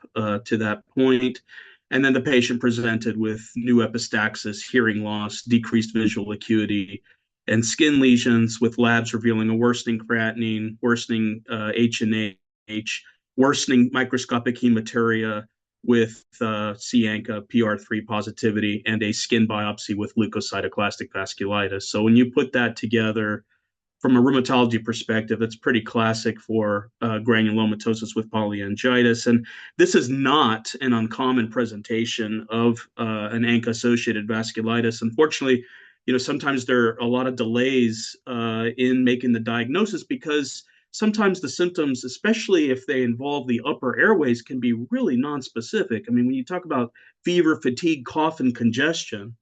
to that point. And then the patient presented with new epistaxis, hearing loss, decreased visual acuity, and skin lesions with labs revealing a worsening creatinine, worsening H&H, worsening microscopic hematuria with C-ANCA, PR3 positivity, and a skin biopsy with leukocytoclastic vasculitis. So when you put that together, from a rheumatology perspective, that's pretty classic for granulomatosis with polyangiitis. And this is not an uncommon presentation of an ANCA-associated vasculitis. Unfortunately, sometimes there are a lot of delays in making the diagnosis because sometimes the symptoms, especially if they involve the upper airways, can be really nonspecific. I mean, when you talk about fever, fatigue, cough, and congestion,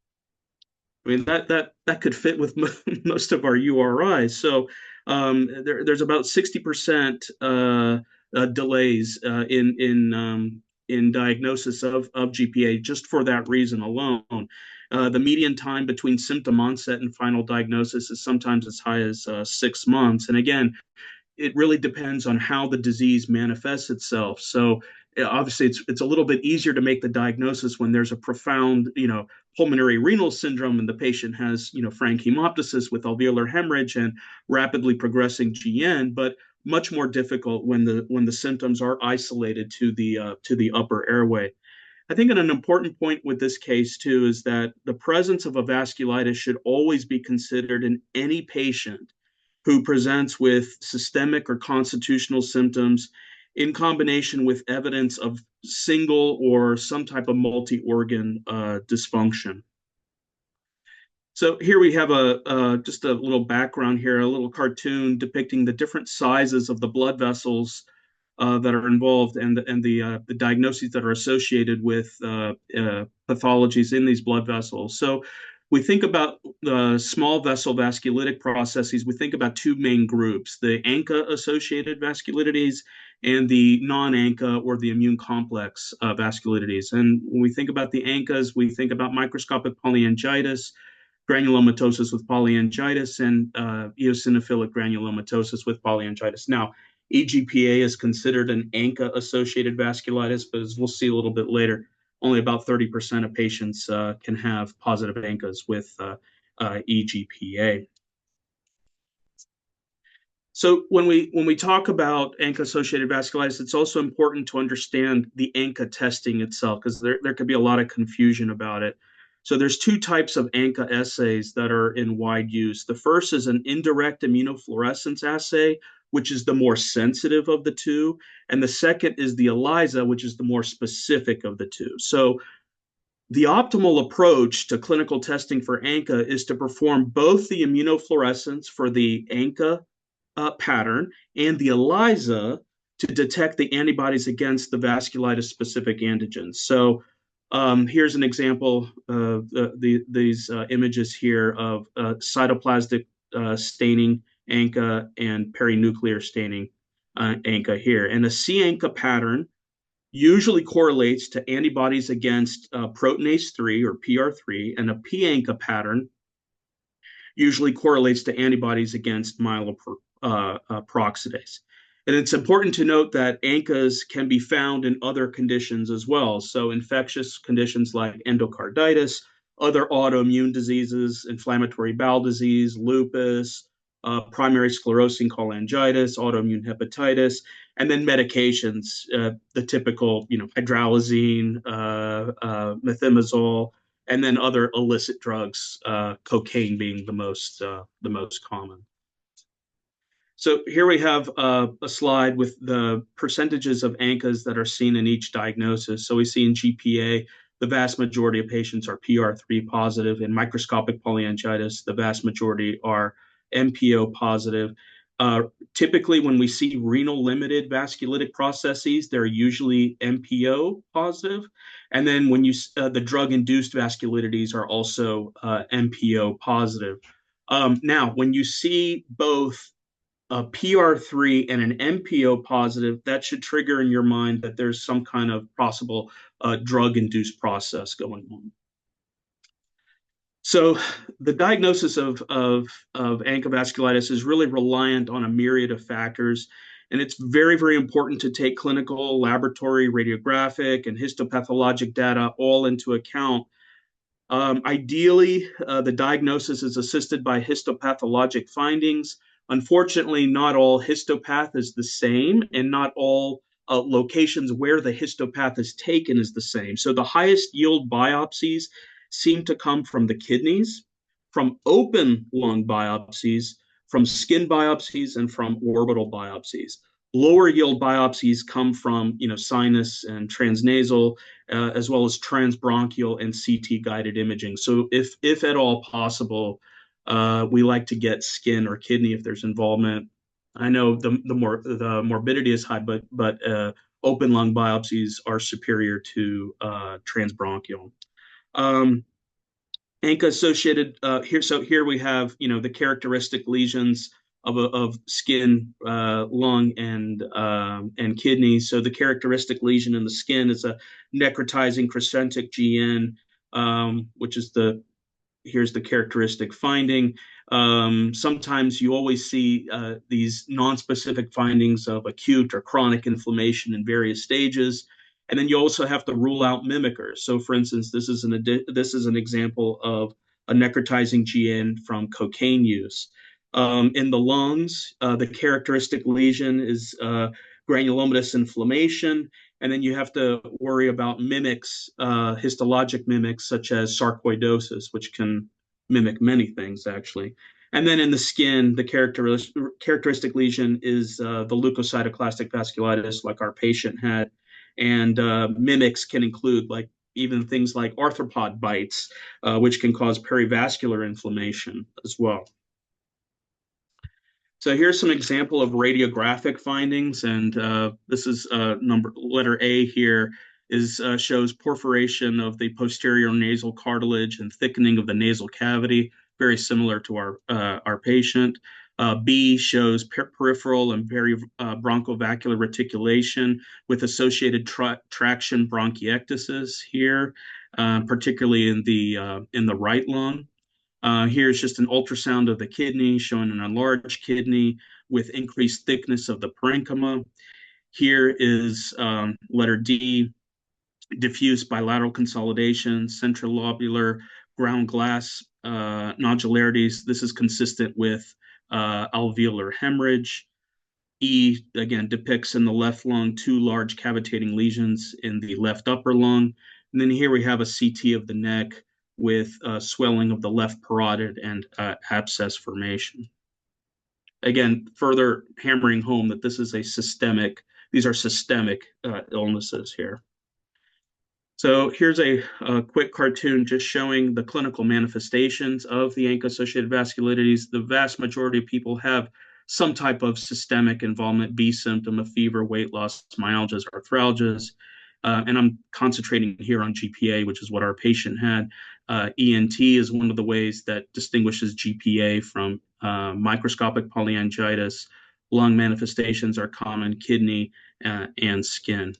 I mean that could fit with most of our URIs. So there's about 60% delays in diagnosis of GPA just for that reason alone. The median time between symptom onset and final diagnosis is sometimes as high as 6 months. And again, it really depends on how the disease manifests itself. So obviously it's a little bit easier to make the diagnosis when there's a profound, pulmonary renal syndrome and the patient has, frank hemoptysis with alveolar hemorrhage and rapidly progressing GN, but much more difficult when the symptoms are isolated to the upper airway. I think an important point with this case too is that the presence of a vasculitis should always be considered in any patient who presents with systemic or constitutional symptoms in combination with evidence of single or some type of multi-organ dysfunction. So here we have just a little background here, a little cartoon depicting the different sizes of the blood vessels that are involved and the diagnoses that are associated with pathologies in these blood vessels. So we think about the small vessel vasculitic processes. We think about two main groups: the ANCA-associated vasculitides and the non-ANCA or the immune complex vasculitides. And when we think about the ANCAs, we think about microscopic polyangiitis, granulomatosis with polyangiitis, and eosinophilic granulomatosis with polyangiitis. Now, EGPA is considered an ANCA-associated vasculitis, but as we'll see a little bit later, only about 30% of patients can have positive ANCAs with EGPA. So when we talk about ANCA-associated vasculitis, it's also important to understand the ANCA testing itself, because there could be a lot of confusion about it. So there's two types of ANCA assays that are in wide use. The first is an indirect immunofluorescence assay, which is the more sensitive of the two. And the second is the ELISA, which is the more specific of the two. So the optimal approach to clinical testing for ANCA is to perform both the immunofluorescence for the ANCA pattern and the ELISA to detect the antibodies against the vasculitis-specific antigens. So here's an example of these images here of cytoplasmic staining ANCA and perinuclear staining ANCA here. And a C-ANCA pattern usually correlates to antibodies against proteinase 3 or PR3, and a P-ANCA pattern usually correlates to antibodies against myeloperoxidase. And it's important to note that ANCAs can be found in other conditions as well. So infectious conditions like endocarditis, other autoimmune diseases, inflammatory bowel disease, lupus, primary sclerosing cholangitis, autoimmune hepatitis, and then medications, the typical, hydralazine, methimazole, and then other illicit drugs, cocaine being the most common. So here we have a slide with the percentages of ANCAs that are seen in each diagnosis. So we see in GPA, the vast majority of patients are PR3 positive. In microscopic polyangiitis, the vast majority are MPO positive. Typically, when we see renal limited vasculitic processes, they're usually MPO positive. And then when you the drug induced vasculitides are also MPO positive. Now, when you see both a PR3 and an MPO positive, that should trigger in your mind that there's some kind of possible drug-induced process going on. So the diagnosis of ANCA vasculitis is really reliant on a myriad of factors, and it's very, very important to take clinical, laboratory, radiographic, and histopathologic data all into account. Ideally, the diagnosis is assisted by histopathologic findings. Unfortunately, not all histopath is the same, and not all locations where the histopath is taken is the same. So the highest yield biopsies seem to come from the kidneys, from open lung biopsies, from skin biopsies, and from orbital biopsies. Lower yield biopsies come from, sinus and transnasal, as well as transbronchial and CT guided imaging. So if at all possible, we like to get skin or kidney if there's involvement. I know the morbidity is high, but open lung biopsies are superior to transbronchial. ANCA associated here. So here we have, the characteristic lesions of skin, lung, and kidney. So the characteristic lesion in the skin is a necrotizing crescentic GN, which is here's the characteristic finding. Sometimes you always see these non-specific findings of acute or chronic inflammation in various stages. And then you also have to rule out mimickers. So for instance, this is an example of a necrotizing GN from cocaine use. In the lungs, the characteristic lesion is granulomatous inflammation. And then you have to worry about mimics, histologic mimics, such as sarcoidosis, which can mimic many things, actually. And then in the skin, the characteristic lesion is the leukocytoclastic vasculitis, like our patient had. And mimics can include even things like arthropod bites, which can cause perivascular inflammation as well. So here's some example of radiographic findings, and this is letter A here shows perforation of the posterior nasal cartilage and thickening of the nasal cavity, very similar to our patient. B shows peripheral and bronchovacular reticulation with associated traction bronchiectasis here, particularly in the right lung. Here's just an ultrasound of the kidney showing an enlarged kidney with increased thickness of the parenchyma. Here is letter D, diffuse bilateral consolidation, centrilobular ground glass nodularities. This is consistent with alveolar hemorrhage. E, again, depicts in the left lung 2 large cavitating lesions in the left upper lung. And then here we have a CT of the neck with swelling of the left parotid and abscess formation. Again, further hammering home that these are systemic illnesses here. So here's a quick cartoon just showing the clinical manifestations of the ANCA-associated vasculitides. The vast majority of people have some type of systemic involvement, B symptom of fever, weight loss, myalgias, arthralgias. And I'm concentrating here on GPA, which is what our patient had. ENT is one of the ways that distinguishes GPA from microscopic polyangiitis. Lung manifestations are common, kidney, and skin.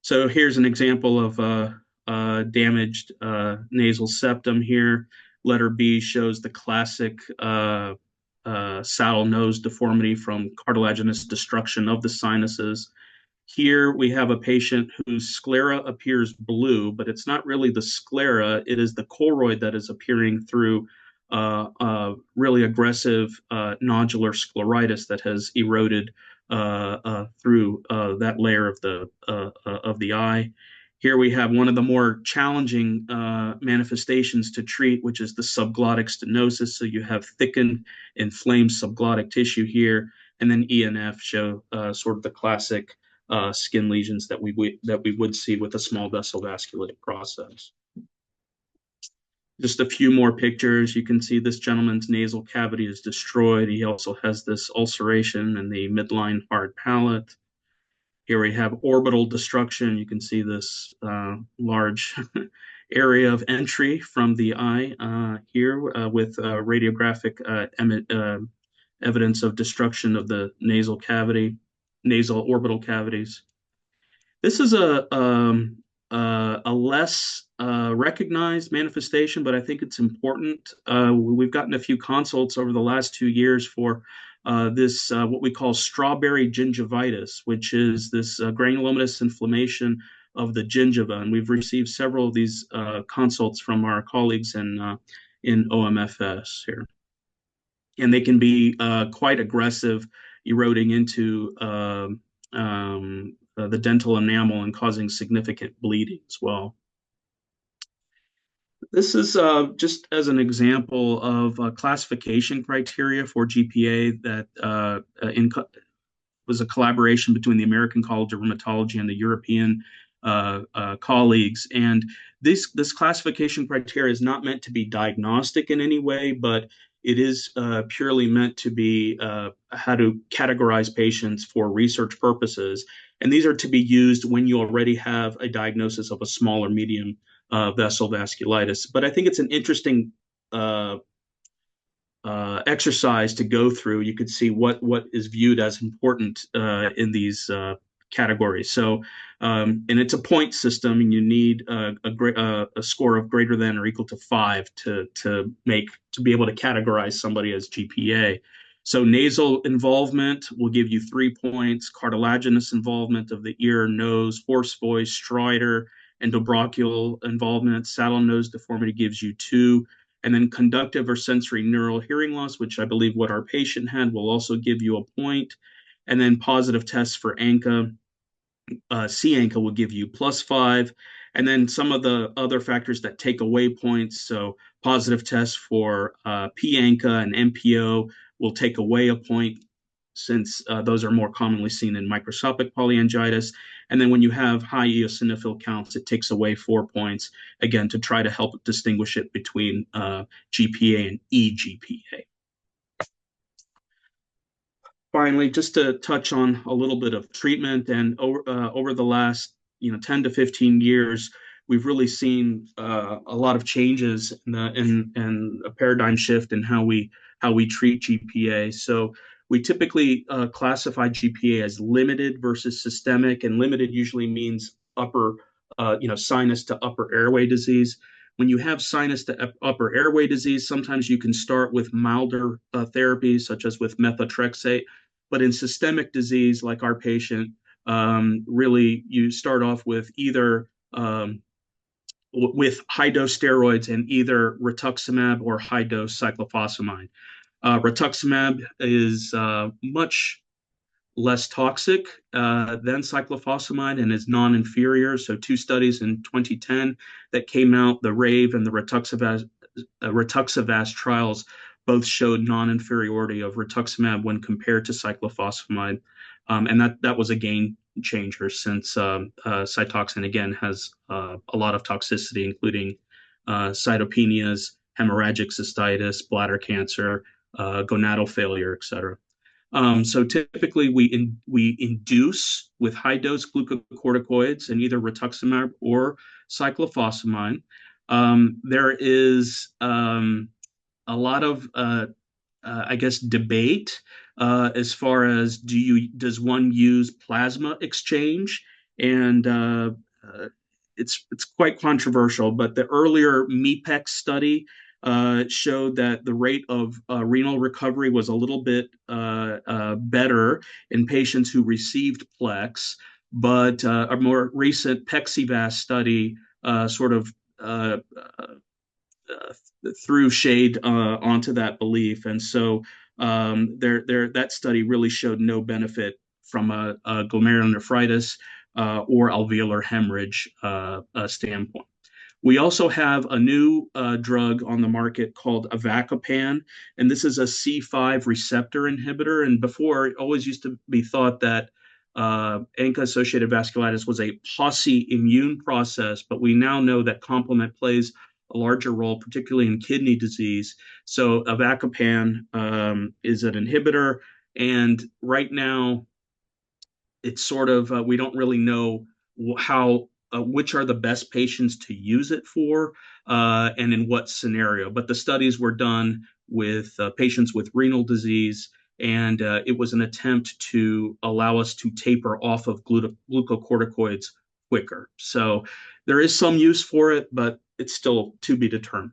So here's an example of damaged nasal septum here. Letter B shows the classic saddle nose deformity from cartilaginous destruction of the sinuses. Here we have a patient whose sclera appears blue, but it's not really the sclera, it is the choroid that is appearing through really aggressive nodular scleritis that has eroded through that layer of the eye. Here we have one of the more challenging manifestations to treat, which is the subglottic stenosis. So you have thickened, inflamed subglottic tissue here, and then E and F show sort of the classic skin lesions that we would see with a small vessel vasculating process. Just a few more pictures. You can see this gentleman's nasal cavity is destroyed. He also has this ulceration in the midline hard palate. Here we have orbital destruction. You can see this large area of entry from the eye here with radiographic evidence of destruction of the nasal cavity, nasal orbital cavities. This is a less recognized manifestation, but I think it's important. We've gotten a few consults over the last 2 years for this what we call strawberry gingivitis, which is this granulomatous inflammation of the gingiva, and we've received several of these consults from our colleagues in OMFS here, and they can be quite aggressive, eroding into the dental enamel and causing significant bleeding as well. This is just as an example of classification criteria for GPA that was a collaboration between the American College of Rheumatology and the European colleagues. And this classification criteria is not meant to be diagnostic in any way, but it is purely meant to be how to categorize patients for research purposes. And these are to be used when you already have a diagnosis of a small or medium vessel vasculitis. But I think it's an interesting exercise to go through. You could see what is viewed as important in these categories. So, and it's a point system, and you need a score of greater than or equal to 5 to be able to categorize somebody as GPA. So nasal involvement will give you 3 points. Cartilaginous involvement of the ear, nose, hoarse voice, stridor, endobronchial involvement, saddle nose deformity gives you 2. And then conductive or sensory neural hearing loss, which I believe what our patient had, will also give you a point. And then positive tests for ANCA, C-ANCA will give you +5. And then some of the other factors that take away points, so positive tests for P-ANCA and MPO will take away a point, since those are more commonly seen in microscopic polyangiitis. And then when you have high eosinophil counts, it takes away 4 points, again, to try to help distinguish it between GPA and eGPA. Finally, just to touch on a little bit of treatment, and over the last 10 to 15 years, we've really seen a lot of changes in a paradigm shift in how we treat GPA. So we typically classify GPA as limited versus systemic, and limited usually means upper, sinus to upper airway disease. When you have sinus to upper airway disease, sometimes you can start with milder therapies, such as with methotrexate. But in systemic disease, like our patient, really you start off with either with high-dose steroids and either rituximab or high-dose cyclophosphamide. Rituximab is much less toxic than cyclophosphamide and is non-inferior. So 2 studies in 2010 that came out, the RAVE and the Rituxavast trials, both showed non-inferiority of rituximab when compared to cyclophosphamide. And that was a game changer, since Cytoxan, again, has a lot of toxicity, including cytopenias, hemorrhagic cystitis, bladder cancer, gonadal failure, et cetera. So typically we induce with high-dose glucocorticoids in either rituximab or cyclophosphamide. There is a lot of, debate as far as does one use plasma exchange, and it's quite controversial. But the earlier MEPEX study showed that the rate of renal recovery was a little bit better in patients who received Plex, but a more recent Pexivast study sort of threw shade onto that belief. And so that study really showed no benefit from a glomerulonephritis. or alveolar hemorrhage standpoint. We also have a new drug on the market called avacopan, and this is a C5 receptor inhibitor. And before, it always used to be thought that ANCA-associated vasculitis was a posse immune process, but we now know that complement plays a larger role, particularly in kidney disease. So avacopan is an inhibitor, and right now it's sort of we don't really know how which are the best patients to use it for and in what scenario. But the studies were done with patients with renal disease, and it was an attempt to allow us to taper off of glucocorticoids quicker. So there is some use for it, but it's still to be determined.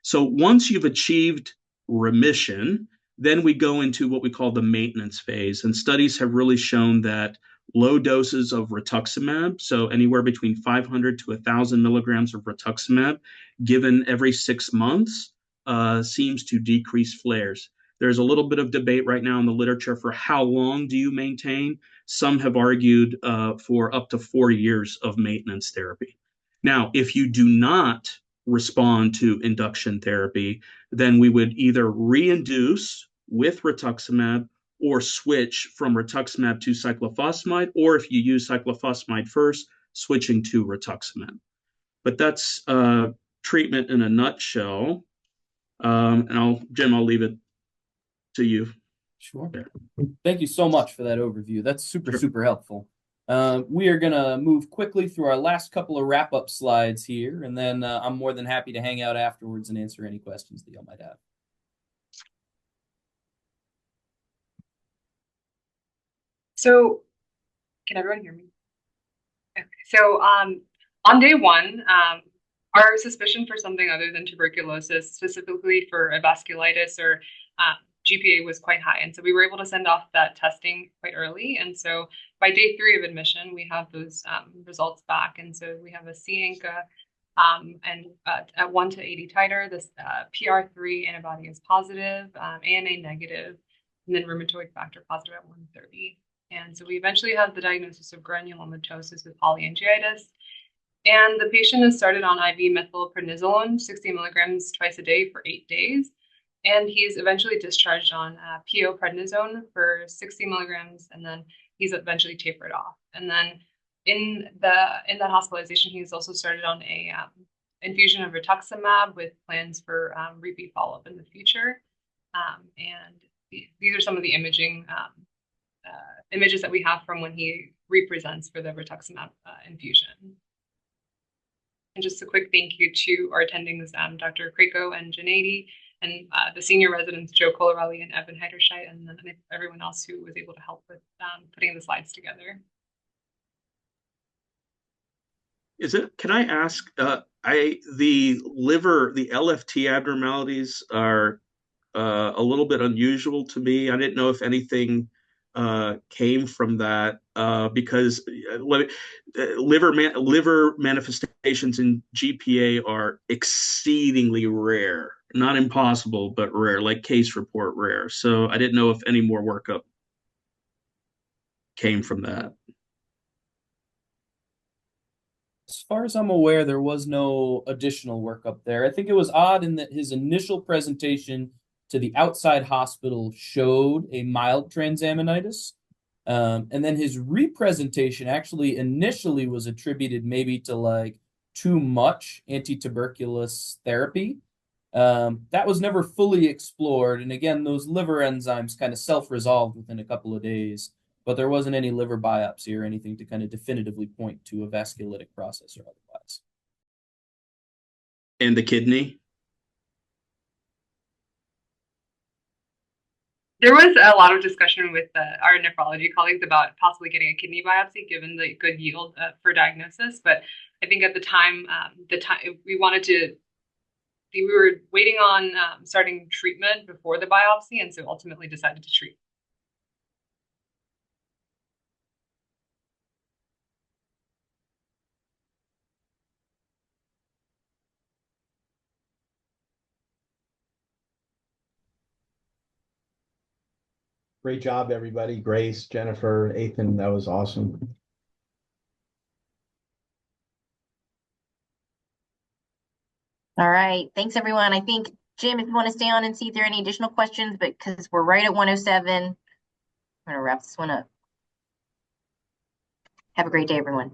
So once you've achieved remission, then we go into what we call the maintenance phase. And studies have really shown that low doses of rituximab, so anywhere between 500 to 1,000 milligrams of rituximab, given every 6 months, seems to decrease flares. There's a little bit of debate right now in the literature for how long do you maintain. Some have argued for up to 4 years of maintenance therapy. Now, if you do not respond to induction therapy, then we would either reinduce with rituximab or switch from rituximab to cyclophosphamide, or if you use cyclophosphamide first, switching to rituximab. But that's treatment in a nutshell. And Jim, I'll leave it to you.
Sure.
There.
Thank you so much for that overview. That's super,
Sure.
super helpful. We are going to move quickly through our last couple of wrap-up slides here, and then I'm more than happy to hang out afterwards and answer any questions that y'all might have.
So, can everyone hear me? Okay. So, on day one, our suspicion for something other than tuberculosis, specifically for a vasculitis or GPA, was quite high. And so we were able to send off that testing quite early. And so by day 3 of admission, we have those results back. And so we have a C-ANCA and at 1 to 80 titer, this PR3 antibody is positive, ANA negative, and then rheumatoid factor positive at 130. And so we eventually had the diagnosis of granulomatosis with polyangiitis. And the patient is started on IV methylprednisolone, 60 milligrams twice a day for 8 days. And he's eventually discharged on PO prednisone for 60 milligrams, and then he's eventually tapered off. And then in that hospitalization, he's also started on a infusion of rituximab with plans for repeat follow-up in the future. And these are some of the images that we have from when he represents for the rituximab infusion. And just a quick thank you to our attendings, Dr. Krako and Janady, and the senior residents, Joe Colarelli and Evan Heiderscheit, and then everyone else who was able to help with putting the slides together.
Can I ask, the LFT abnormalities are a little bit unusual to me. I didn't know if anything came from that because liver manifestations in GPA are exceedingly rare, not impossible, but rare, like case report rare. So I didn't know if any more workup came from that.
As far as I'm aware, there was no additional workup there. I think it was odd in that his initial presentation to the outside hospital showed a mild transaminitis. And then his representation actually initially was attributed maybe to like too much anti-tuberculous therapy. That was never fully explored. And again, those liver enzymes kind of self-resolved within a couple of days, but there wasn't any liver biopsy or anything to kind of definitively point to a vasculitic process or otherwise.
And the kidney?
There was a lot of discussion with our nephrology colleagues about possibly getting a kidney biopsy given the good yield for diagnosis. But I think at the time, we were waiting on starting treatment before the biopsy, and so ultimately decided to treat.
Great job, everybody. Grace, Jennifer, Ethan, that was awesome. All right. Thanks, everyone. I think, Jim, if you want to stay on and see if there are any additional questions, but because we're right at 107, I'm going to wrap this one up. Have a great day, everyone.